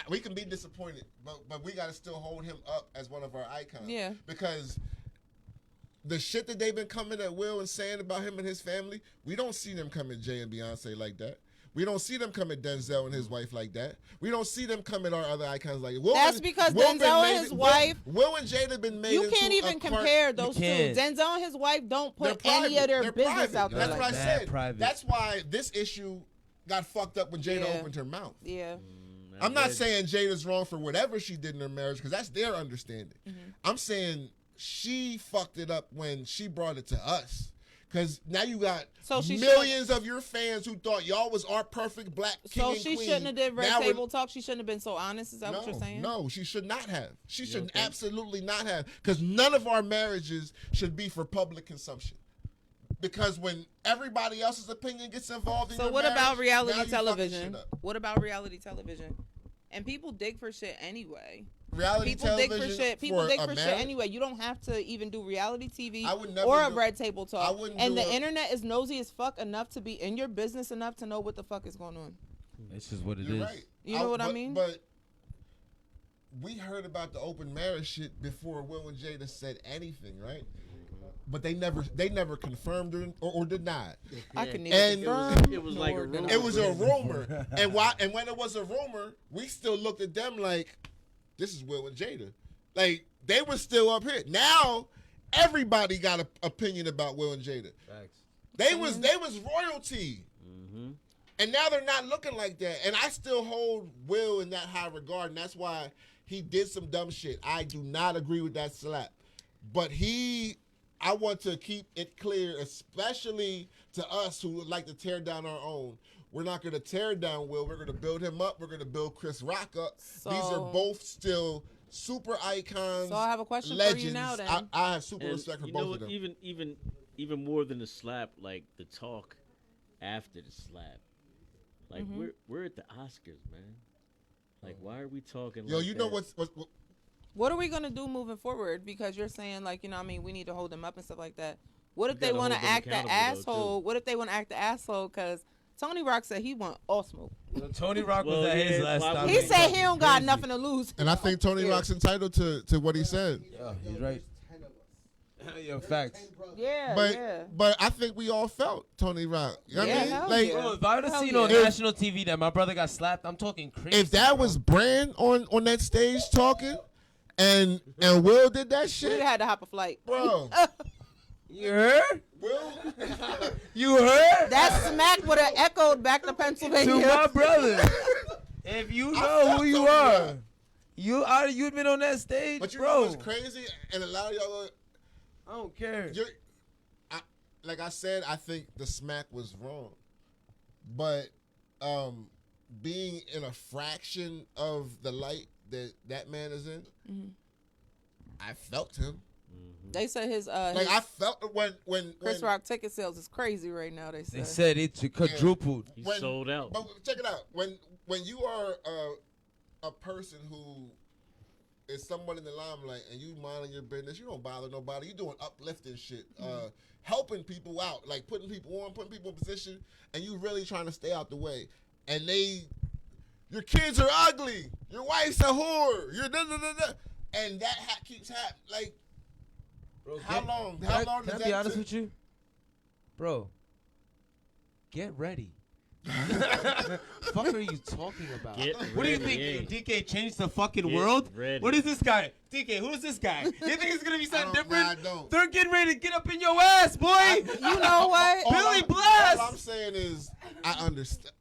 we can be disappointed, but we got to still hold him up as one of our icons. Yeah. Because the shit that they've been coming at Will and saying about him and his family, we don't see them come at Jay and Beyonce like that. We don't see them come at Denzel and his wife like that. We don't see them come at our other icons like that. That's because Denzel and his wife. Will and Jada have been made. You can't even compare those two. Denzel and his wife don't put any of their business out there. That's what I said. That's why this issue got fucked up when Jada opened her mouth. Yeah. I'm not saying Jada's wrong for whatever she did in her marriage because that's their understanding. I'm saying she fucked it up when she brought it to us. Because now you got millions of your fans who thought y'all was our perfect black king and queen. So she shouldn't have did Red Table Talk? She shouldn't have been so honest? Is that what you're saying? No, she should not have. She should absolutely not have. Because none of our marriages should be for public consumption. Because when everybody else's opinion gets involved in your marriage, about now reality you television? fucking shit up. What about reality television? And people dig for shit anyway. Reality people dig television for shit. People dig for marriage? shit anyway. You don't have to even do reality TV never or a do- Red Table Talk. And the do a- internet is nosy as fuck enough to be in your business enough to know what the fuck is going on. It's just what it You're is. right. You know what I mean? But we heard about the open marriage shit before Will and Jada said anything, right? But they never confirmed or denied. I can neither confirm. It was like a rumor. It was a rumor. And when it was a rumor, we still looked at them like, this is Will and Jada. Like, they were still up here. Now, everybody got an opinion about Will and Jada. Facts. They was royalty. Mm-hmm. And now they're not looking like that. And I still hold Will in that high regard, and that's why he did some dumb shit. I do not agree with that slap. But I want to keep it clear, especially to us who would like to tear down our own. We're not going to tear down Will. We're going to build him up. We're going to build Chris Rock up. These are both still super icons. So I have a question legends. for you now then. I have super respect for you both know of what, them. even more than the slap, like the talk after the slap. Like we're at the Oscars, man. Like why are we talking Yo, like you that? know What are we going to do moving forward? Because you're saying, like, you know what I mean, we need to hold them up and stuff like that. What if they want to act the asshole? What if they want to act the asshole? Because Tony Rock said he want all smoke. Tony Rock was at his last time. He said he don't got nothing to lose. And I think Tony Rock's entitled to what he said. Yeah, he's right. Yo, facts. Yeah, But yeah. but I think we all felt Tony Rock. You know what I mean? hell Like, yeah. Bro, if I would have Hell seen yeah. on national TV that my brother got slapped, I'm talking crazy. if that bro. was Brand on that stage talking, and Will did that We'd shit, have had to hop a flight. bro. You heard? Will, You heard? That smack would have echoed back to Pennsylvania. To my brother. If you know felt who you Tony are, Rock. you'd been on that stage, but you bro. know what's crazy, and a lot of y'all. I don't care. Like I said, I think the smack was wrong, but being in a fraction of the light that man is in, I felt him. They said his Like I felt when Chris Rock ticket sales is crazy right now. They They said. said it quadrupled. He sold out. But check it out. When you are a person who is someone in the limelight and you minding your business, you don't bother nobody. You doing uplifting shit, helping people out, like putting people on, putting people in position, and you really trying to stay out the way. And your kids are ugly. Your wife's a whore. You're da da da da. And that keeps happening. Like, Bro, how long? Can How long I does be that honest take? with you? Bro, get ready. Fuck are you talking about? Get What do you ready. think? DK changed the fucking Get world? ready. What is this guy? DK, who is this guy? You think it's gonna be something different? I don't. They're getting ready to get up in your ass, boy. You know what? Billy Blast. All I'm saying is, I understand.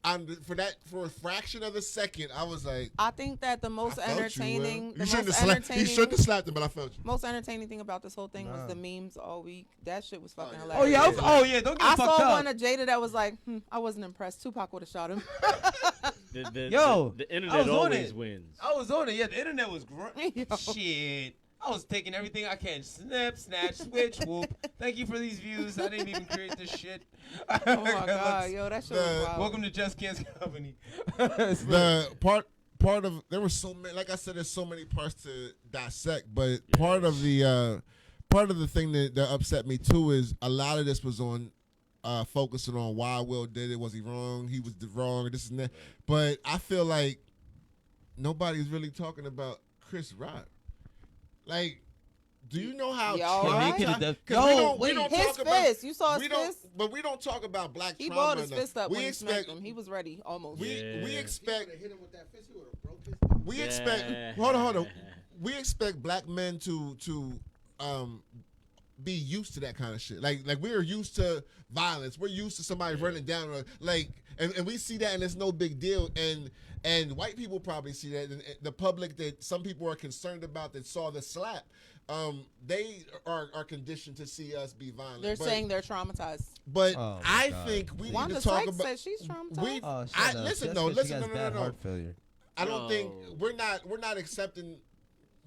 For a fraction of a second, I was like, I think that the most I felt entertaining, You shouldn't have slapped. He shouldn't have slapped him, but I felt you. most entertaining thing about this whole thing was the memes all week. That shit was fucking Oh hilarious. yeah, don't get I fucked saw up. one of Jada that was like, I wasn't impressed. Tupac would have shot him. Yo, the I internet was on always it. wins. I was on it. Yeah, the internet was great. Yo. Shit. I was taking everything I can. Snip, snatch, switch, whoop. Thank you for these views. I didn't even create this shit. Oh my god, yo, that shit was wild. Welcome to Just Can's Company. The part of there were so many. Like I said, there's so many parts to dissect. But part of the thing that upset me too is a lot of this was on focusing on why Will did it. Was he wrong? He was wrong. This and that. But I feel like nobody's really talking about Chris Rock. Like, do you know how? Yo, right? We don't his talk about, fist. You saw his we don't, fist? But we don't talk about black He trauma. balled his enough. fist up We when he expect smacked him. He was ready, almost. we Yeah. expect Hit him with that fist, he would have broke his. we Yeah. expect hold on. We expect black men to be used to that kind of shit. Like we're used to violence. We're used to somebody running down and we see that and it's no big deal. And white people probably see that, and the public that some people are concerned about that saw the slap, they are conditioned to see us be violent. They're saying they're traumatized. But Oh, my I God. think we Wanda need to talk Sykes about. said she's traumatized. Listen, no. Heart failure. I don't think No. we're not accepting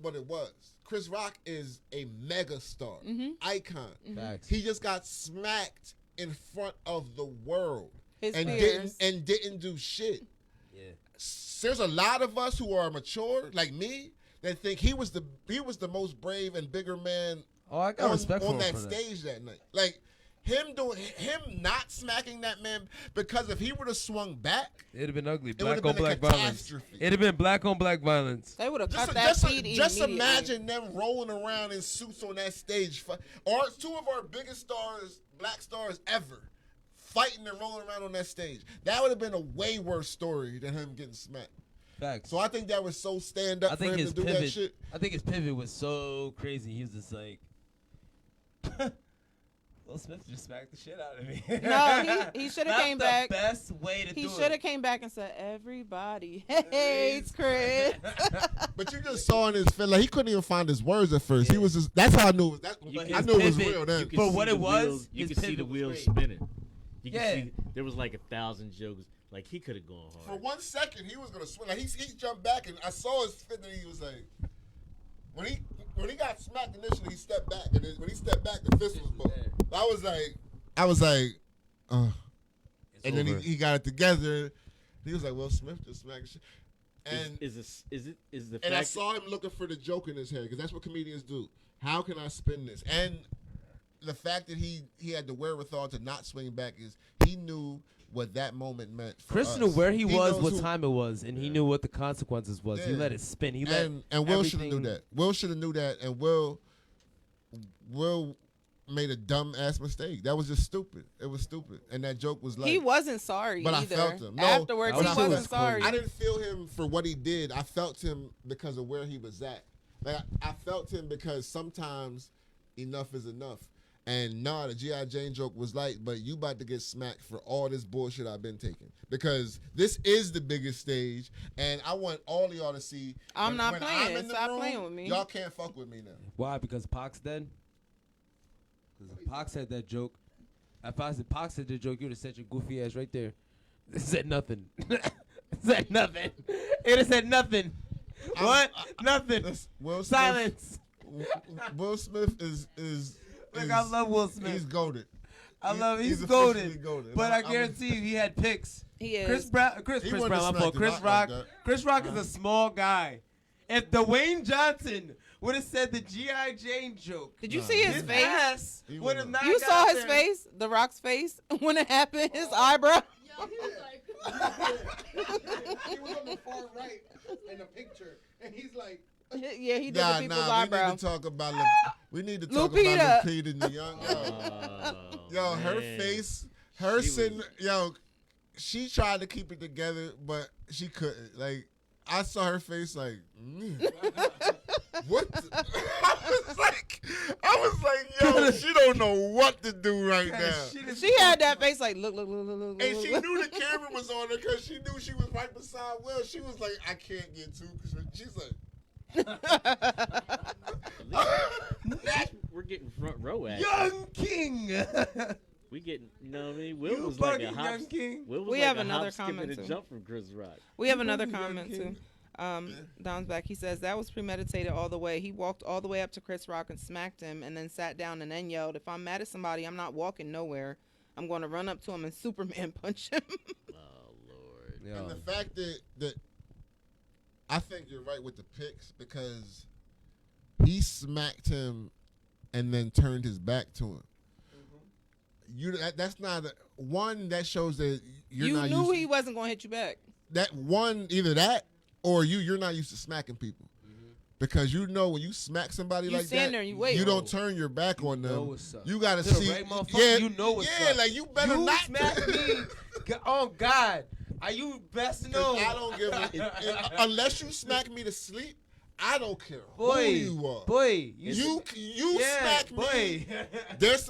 what it was. Chris Rock is a mega star, icon. Facts. He just got smacked in front of the world His and peers. didn't do shit. Yeah. There's a lot of us who are mature, like me, that think he was the most brave and bigger man Oh, I got respect for on him that for that. stage that night. Like him not smacking that man, because if he would have swung back, It'd have been ugly. it would have Black on been a black violence. catastrophe. It'd have been black on black violence. They would have cut Just, that just, feed just immediately. imagine them rolling around in suits on that stage. Or two of our biggest stars, black stars ever, fighting and rolling around on that stage. That would have been a way worse story than him getting smacked. Facts. So I think that was so stand up I for think him his to do pivot. that shit. I think his pivot was so crazy. He was just like, Will Smith just smacked the shit out of me. No, he should have came back. That's the best way to do He it. should have came back and said, "Everybody hates Chris." But you just saw in his face, like he couldn't even find his words at first. He was just, that's how I knew it was, I knew it was real then. You could For see what the it was, wheels- you his could see the pivot was wheels great. spinning. You could Yeah. see there was like 1,000 jokes. Like he could have gone For hard. 1 second, he was gonna swing. Like he jumped back, and I saw his fit, and he was like, when he got smacked initially, he stepped back, and then when he stepped back, the fist was both. I was like, and then he got it together. He was like, Will Smith just smacked shit. And is the and I fact saw him looking for the joke in his head, because that's what comedians do. How can I spin this? And the fact that he had the wherewithal to not swing back is he knew what that moment meant for Chris us. knew where he was, knows what who- time it was, and he knew what the consequences was. He Yeah. let it spin. He and Will should have knew everything- that. Will should have knew that, and Will Will made a dumb ass mistake. That was just stupid. It was stupid, and that joke was like He wasn't sorry but either. I felt him. No, Afterwards, he but wasn't sorry. I didn't feel him for what he did. I felt him because of where he was at. Like I felt him because sometimes enough is enough. And nah, the G.I. Jane joke was light, but you about to get smacked for all this bullshit I've been taking. Because this is the biggest stage, and I want all of y'all to see. I'm not when playing. I'm in the Stop room, playing with me. Y'all can't fuck with me now. Why? Because Pac's dead? Because if Pac said that joke, if I said Pac said the joke, you would have said your goofy ass right there. It said nothing. Said nothing. It have said nothing. What? Nothing. Will Smith, Silence. Will Smith is Look, I love Will Smith. He's goated. He's officially goated. But I guarantee you, he had picks. He is. He Chris wouldn't Brown, have my fault. smacked him Chris out Rock. like that. Chris Rock is a small guy. If Dwayne Johnson would have said the G.I. Jane joke, Did you see his face? ass would have not You got saw his there. face, The Rock's face, when it happened. His eyebrow. Yo, he was like, he was on the far right in the picture, and he's like, Yeah, he did the people's eyebrow. We need to talk about Lupita. about Lupita Nyong'o. Yo, her man. face, her She sitting, was- yo, she tried to keep it together, but she couldn't. Like, I saw her face, like, what? I was like, yo, she don't know what to do right now. She had that face like, look. And she knew the camera was on her because she knew she was right beside Will. She was like, I can't get too. She's like, We're getting front row at Young King. We getting, you know what I mean? Will You was like a bugging, hop. Young King. Will was We like have a another hop, skip, comment, and a too. jump from Chris Rock. We have another Young comment King. too. Don's back. He says that was premeditated all the way. He walked all the way up to Chris Rock and smacked him, and then sat down and then yelled, "If I'm mad at somebody, I'm not walking nowhere. I'm going to run up to him and Superman punch him." Oh Lord. Yo. and the fact that I think you're right with the picks because he smacked him and then turned his back to him. That's not one that shows that you're You not knew used he wasn't going to hit you back. that one either that or you're not used to smacking people. Because you know when you smack somebody You like stand that, there and you wait. you don't turn your back on them. know what's up. You gotta To the see, right motherfucker, yeah, you know what's yeah, up. like you better You not smack me. Oh God, are you best know? I don't give a unless you smack me to sleep. I don't care Boy, who you are. boy, You yeah, smack boy. me. There's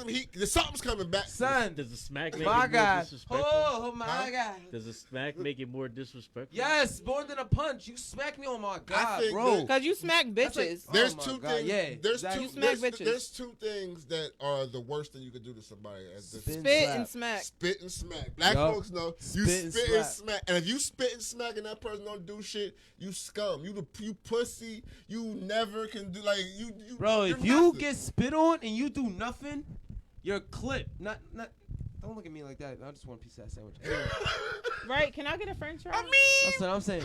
something's coming back. Son, Does the smack make my it more God. disrespectful? Oh my Huh? God. Does the smack make it more disrespectful? Yes, more than a punch. You smack me. Oh my God, think bro. that- Because you smack That's like- bitches. There's Oh my two God, things. yeah, there's exactly. two. You smack there's, bitches. there's two things that are the worst thing you could do to somebody. Spit and smack. Spit and smack. Black Yup. folks know you Spit and spit and slap. smack. And if you spit and smack and that person don't do shit, you scum. You pussy. You never can do like you. Bro, you're if you nothing. get spit on and you do nothing, you're clipped. Not. Don't look at me like that. I just want a piece of that sandwich. Anyway, Right? Can I get a French fry? I mean, that's what I'm saying.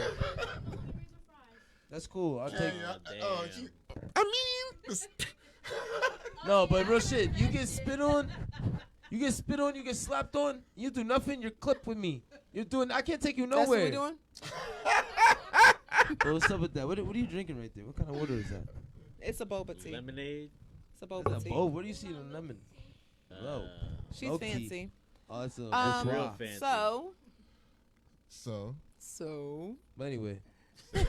That's cool. I'll take. I mean, it's- No, but real shit. You get spit on. You get spit on. You get slapped on. You do nothing. You're clipped with me. You're doing. I can't take you That's what nowhere. we doing? Bro, what's up with that? What are you drinking right there? What kind of water is that? It's a boba tea. Lemonade. It's a boba That's a tea. bowl. Where do you see the lemon? Low. She's Low-key. fancy. Oh, it's a. real wow. fancy. So. But anyway. I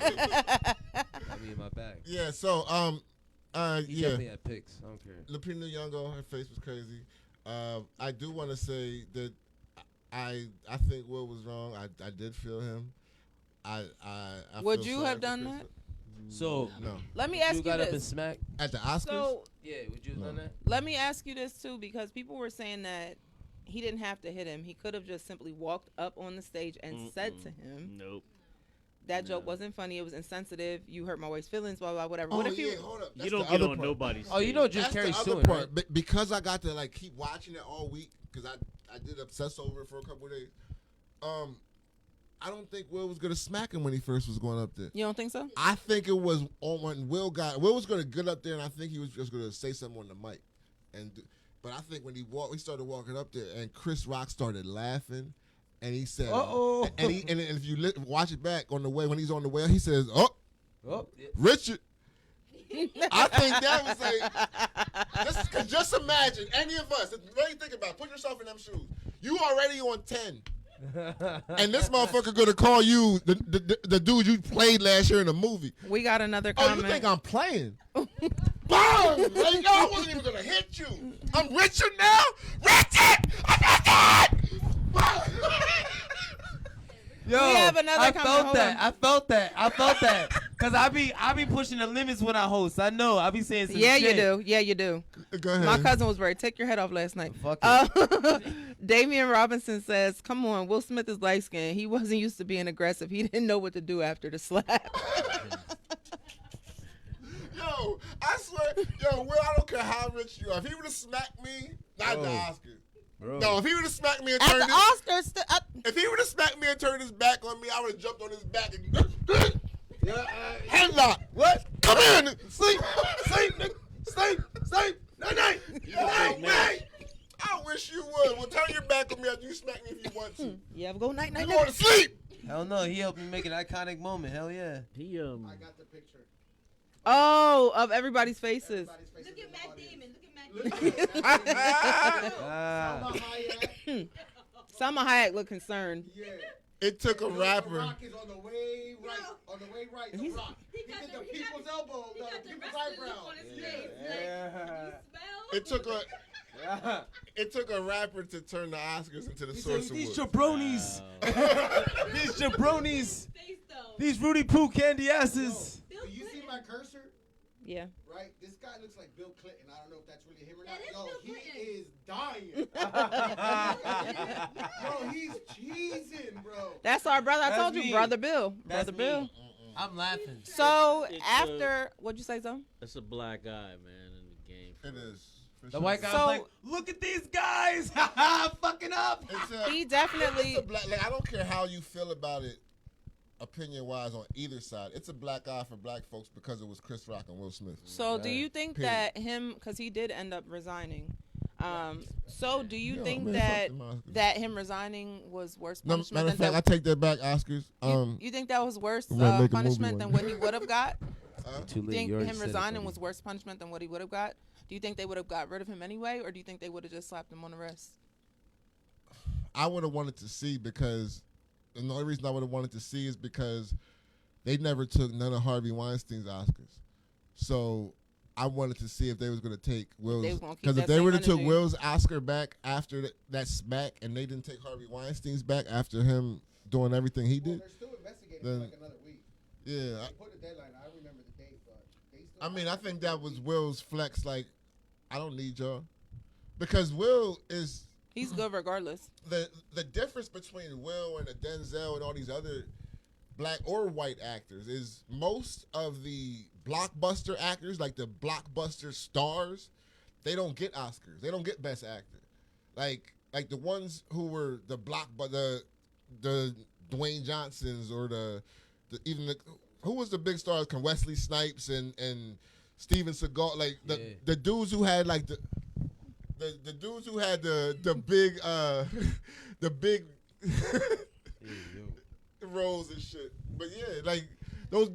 mean, my bag. yeah. So He yeah. definitely had picks. I don't care. Lupita Nyong'o, her face was crazy. I do want to say that I think Will was wrong. I did feel him. I Would feel you sorry have for done Chris- that? So No. Let me ask you you got up and this. smacked. At the Oscars? So Yeah, would you have done that? let me ask you this too, because people were saying that he didn't have to hit him. He could have just simply walked up on the stage and said to him, Nope. "That joke wasn't funny. It was insensitive. You hurt my wife's feelings. Blah blah whatever." Oh, What if yeah, you? hold up. You That's don't the get other on part. nobody's Oh, you stage. know Jim That's the Carrey's other suing, part. right? But because I got to like keep watching it all week because I did obsess over it for a couple of days. I don't think Will was gonna smack him when he first was going up there. You don't think so? I think it was on when Will was gonna get up there, and I think he was just gonna say something on the mic, but I think when he started walking up there, and Chris Rock started laughing, and he said, Uh-oh. and if you watch it back on the way when he's on the way, he says, "Oh, Oh, yeah. Richard." I think that was like, just imagine, any of us, really think about it, put yourself in them shoes. You already on 10. And this motherfucker gonna call you the dude you played last year in a movie. We got another comment. Oh, you think I'm playing? Boom! Like, yo, I wasn't even gonna hit you. I'm Richard now? Richard! I'm Richard! Yo, We have another I comment. felt Hold that. on. I felt that. Cause I be pushing the limits when I host. I know. I be saying some Yeah, shit. you do. Yeah, you do. Go ahead. My cousin was ready. Take your head off last night. Fuck it. Damian Robinson says, "Come on, Will Smith is light skinned. He wasn't used to being aggressive. He didn't know what to do after the slap." Yo, I swear, yo, Will, I don't care how rich you are. If he would have smacked me, not the Oscars. Bro. No, if he would have smacked me and At turned the Oscars, if he would have smacked me and turned his back on me, I would have jumped on his back and headlock. What? Come in. Sleep. Nigga. Sleep. Night. Night. I wish you would. Well, turn your back on me after you smack me if you want to. yeah, go night. You going to sleep? Hell no. He helped me make an iconic moment. Hell yeah. He I got the picture. Oh, of everybody's faces. Look at Matt Damon. Salma Hayek look concerned. Yeah. It took a rapper. The Rock is on the way right. On the way right. The Rock. He did the people's elbow. The people's eyebrow. It took a rapper to turn the Oscars into the source of These Wood. jabronis. These jabronis. These Rudy Poo candy asses. Do you see my cursor? Yeah. Right? This guy looks like Bill Clinton. I don't know if that's really him or not. That is Yo, Bill he Clinton. is dying. Bro, he's cheesing, bro. That's our brother. I That's told you, me. Brother Bill. That's Brother me. Bill. I'm laughing. So It's after, what'd you say, Zone? That's a black guy, man, in the game. It is. The white guy's So- like, look at these guys, fucking up. He definitely. It's a black, like, I don't care how you feel about it, opinion-wise, on either side. It's a black eye for black folks because it was Chris Rock and Will Smith. So do you think Period. that him, because he did end up resigning. So do you Yo, think man, that fuck them Oscars. that him resigning was worse No, punishment matter of than fact, I take that back, Oscars. you think that was worse I'm gonna make a punishment movie than one what he would have got? Too You late. think You already him said it, resigning buddy. was worse punishment than what he would have got? Do you think they would have got rid of him anyway, or do you think they would have just slapped him on the wrist? I would have wanted to see because, and the only reason I would have wanted to see is because they never took none of Harvey Weinstein's Oscars. So I wanted to see if they was going to take Will's. They was gonna keep Because if that they same would have took energy. Will's Oscar back after that smack and they didn't take Harvey Weinstein's back after him doing everything he Well, did. they're still investigating Then- for like another week. Yeah. They put a deadline. I remember the date, but they still. I mean, I think that was Will's flex. Like, I don't need y'all. Because Will is. He's good regardless. The difference between Will and a Denzel and all these other black or white actors is most of the blockbuster actors, like the blockbuster stars, they don't get Oscars. They don't get Best Actor. Like the ones who were the Dwayne Johnsons or who was the big stars? Wesley Snipes and Steven Seagal, like the dudes who had like the dudes who had the big roles and shit. But yeah, like those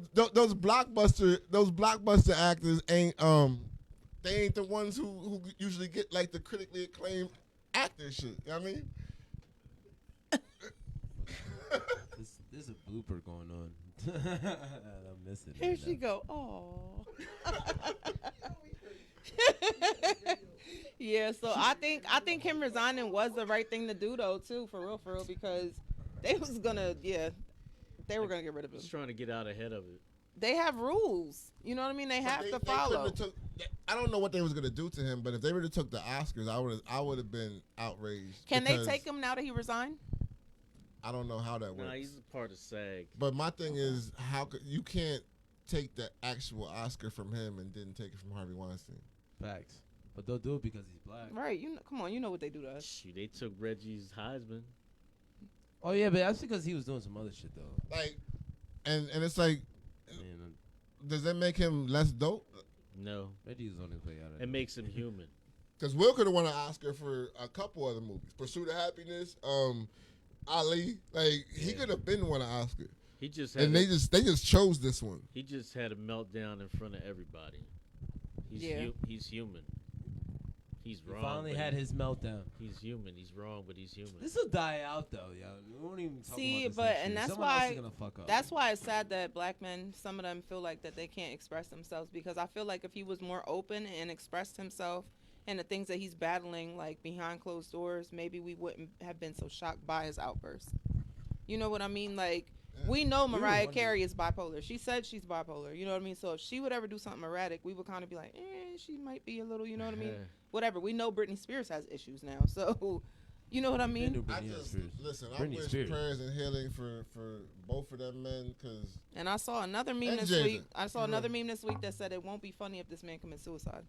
blockbuster actors ain't they ain't the ones who usually get like the critically acclaimed actor shit. You know what I mean? There's a blooper going on. I'm missing Here it she now. go. Oh. Yeah, so I think him resigning was the right thing to do though too, for real, because they were gonna get rid of him. Just trying to get out ahead of it. They have rules, you know what I mean? They have to follow. I don't know what they was gonna do to him, but if they would have took the Oscars, I would have been outraged. Can they because take him now that he resigned? I don't know how that works. Nah, he's a part of SAG. But my thing is, you can't take the actual Oscar from him and didn't take it from Harvey Weinstein. Facts. But they'll do it because he's black. Right? Come on, you know what they do to us. Shoot, they took Reggie's Heisman. Oh yeah, but that's because he was doing some other shit though. Like, and it's like, Man, does that make him less dope? No, Reggie's on his way out. it makes him human. Because Will could have won an Oscar for a couple other movies, Pursuit of Happiness, Ali. Like he could have been won an Oscar. He just had And they just chose this one. He just had a meltdown in front of everybody. He's human. He's wrong. He finally had his meltdown. He's human. He's wrong, but he's human. This will die out though, yo. We won't even talk about this but next and year. that's Someone else why is gonna fuck up. that's why it's sad that black men, some of them feel like that they can't express themselves, because I feel like if he was more open and expressed himself and the things that he's battling like behind closed doors, maybe we wouldn't have been so shocked by his outburst. You know what I mean? Like, we know Mariah Carey is bipolar. She said she's bipolar. You know what I mean? So if she would ever do something erratic, we would kind of be like, she might be a little, you know what I mean? Whatever. We know Britney Spears has issues now. So, you know what I mean? I wish prayers and healing for both of them men. And I saw another meme this week. Another meme this week that said it won't be funny if this man commits suicide.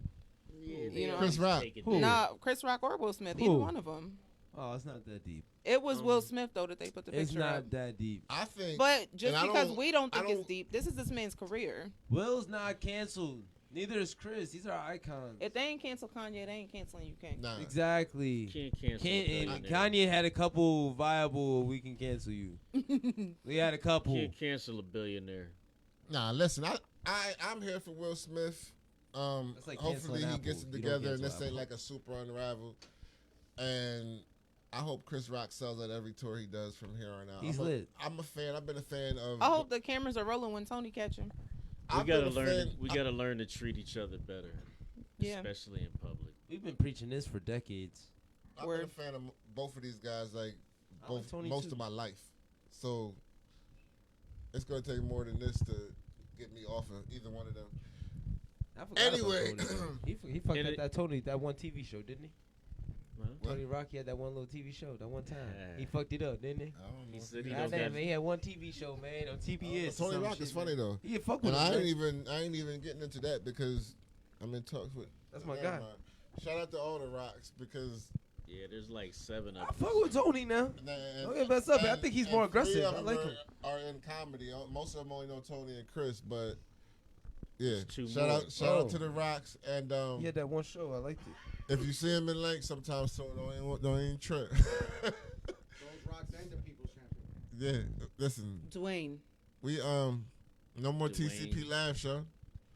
Yeah, you know, Chris Rock. Nah, Chris Rock or Will Smith. Either one of them. Oh, it's not that deep. It was Will Smith though that they put the picture. It's not up. that deep. I think. But just because we don't think it's deep, this is this man's career. Will's not canceled. Neither is Chris. These are icons. If they ain't cancel Kanye, they ain't canceling you, King. Nah. Exactly. Can't cancel. And Kanye had a couple viable. We can cancel you. We had a couple. Can't cancel a billionaire. Nah, listen. I'm here for Will Smith. Like hopefully he Apple. gets it together and this ain't like a super unravel. And I hope Chris Rock sells at every tour he does from here on out. He's lit. I'm a fan. I've been a fan of. I hope the cameras are rolling when Tony catch him. We gotta learn to treat each other better, especially in public. We've been preaching this for decades. I've been a fan of both of these guys, like most of my life. So it's gonna take more than this to get me off of either one of them. Anyway, he fucked that one TV show, didn't he? Tony Rock had that one little TV show that one time. He fucked it up, didn't he? I don't know. He said he had one TV show, man, on TBS. Tony Rock is funny though. Yeah, fuck with him. I ain't even getting into that because I'm in talks with. That's my guy. Shout out to all the Rocks because. Yeah, there's like 7 of them. I fuck with Tony now. Don't get messed up. I think he's more aggressive. I like him. Are in comedy. Most of them only know Tony and Chris, but yeah. Shout out to the Rocks and he had that one show. I liked it. If you see him in Lake, sometimes so don't even trip. Those Rocks and the People's Champion. Yeah, listen. Dwayne. We no more TCP live show.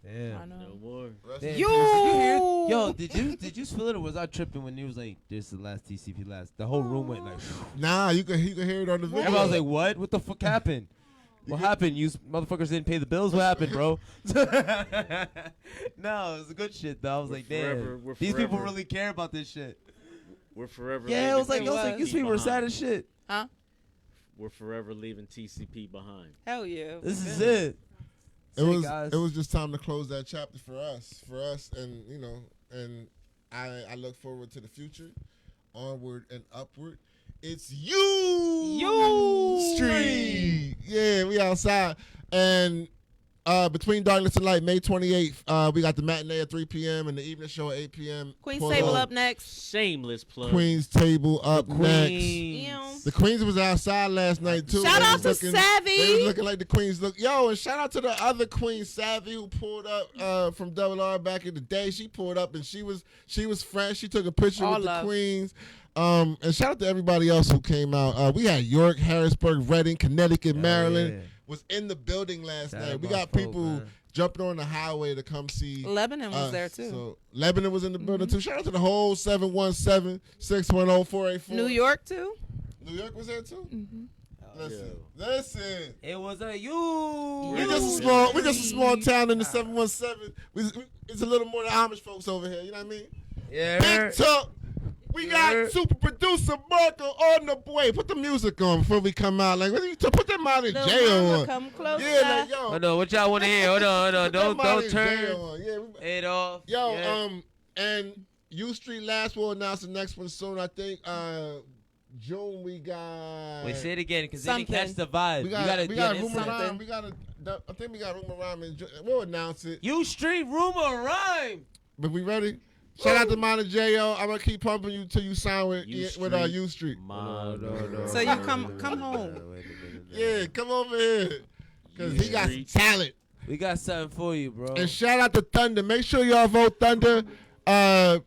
Yeah. I know. No more. Yo, did you feel it or was I tripping when he was like, "This is the last TCP last"? The whole room went like. Nah, you can hear it on the video. Everybody was like, "What? What the fuck happened? What happened? You motherfuckers didn't pay the bills. What happened, bro?" No, it was good shit though. I was like, "Damn, these people really care about this shit." We're forever. Yeah, it was like these people were sad as shit. Huh? We're forever leaving TCP behind. Hell yeah. This is it. It was just time to close that chapter for us, and you know, and I look forward to the future, onward and upward. It's you Street. Yeah, we outside, and between Darkness and Light, May 28th, we got the matinee at 3 p.m. and the evening show at 8 p.m. Queen's Table up next. Shameless plug. Queen's Table up next. The Queens was outside last night too. Shout out to Savvy. They was looking like the Queens look. Yo, and shout out to the other Queen, Savvy, who pulled up from Double R back in the day. She pulled up and she was fresh. She took a picture with the Queens. And shout out to everybody else who came out. We had York, Harrisburg, Reading, Connecticut, Maryland was in the building last night. We got people jumping on the highway to come see. Lebanon was there too. So Lebanon was in the building too. Shout out to the whole 717-610-484. New York too. New York was there too. Mm-hmm. Listen. It was a you. We just a small town in the 717. It's a little more than Amish folks over here. You know what I mean? Yeah. Big talk. We got super producer Marco on the way. Put the music on before we come out. Like, put that out in jail. Come closer. Yeah, like, yo. Hold on, what y'all want to hear? Hold on. Don't turn it off. Yo, and U Street Last will announce the next one soon. I think June we got. Wait, say it again because they didn't catch the vibe. We got Rumor Rhyme. I think we got Rumor Rhyme in June. We'll announce it. U Street Rumor Rhyme. But we ready? Shout out to Mana J.O. I'm going to keep pumping you till you sign with U Street. No. So you come home. Yeah, come over here. Because he got some talent. We got something for you, bro. And shout out to Thunder. Make sure y'all vote Thunder. I'll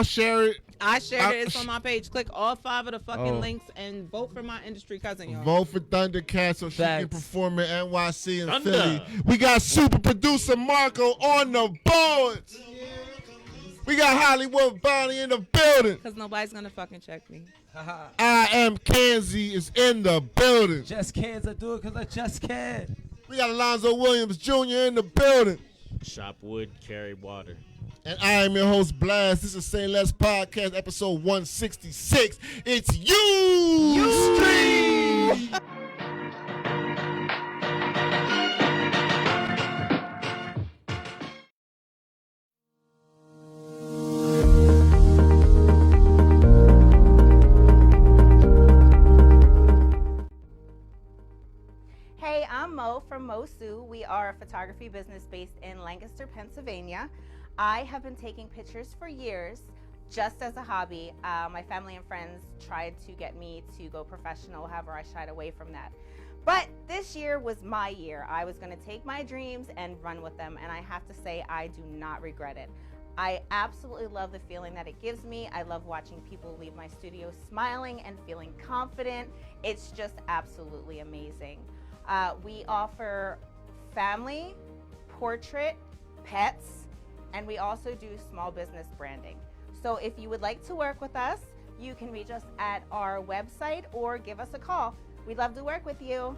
share it I shared it. It's on my page. Click all 5 of the fucking links and vote for my industry cousin, y'all. Vote for Thundercat so she can Facts. perform in NYC and Thunder. Philly. We got super producer Marco on the boards. We got Hollywood Bonnie in the building. Because nobody's going to fucking check me. I am Kanzi is in the building. Just can't do it because I just can. We got Alonzo Williams Jr. in the building. Shop wood, carry water. And I am your host, Blast. This is Sayless Podcast, episode 166. It's you Stream. Hey, I'm Mo from Mosu. We are a photography business based in Lancaster, Pennsylvania. I have been taking pictures for years just as a hobby. My family and friends tried to get me to go professional, however I shied away from that. But this year was my year. I was going to take my dreams and run with them, and I have to say I do not regret it. I absolutely love the feeling that it gives me. I love watching people leave my studio smiling and feeling confident. It's just absolutely amazing. We offer family, portrait, pets, and we also do small business branding. So if you would like to work with us, you can reach us at our website or give us a call. We'd love to work with you.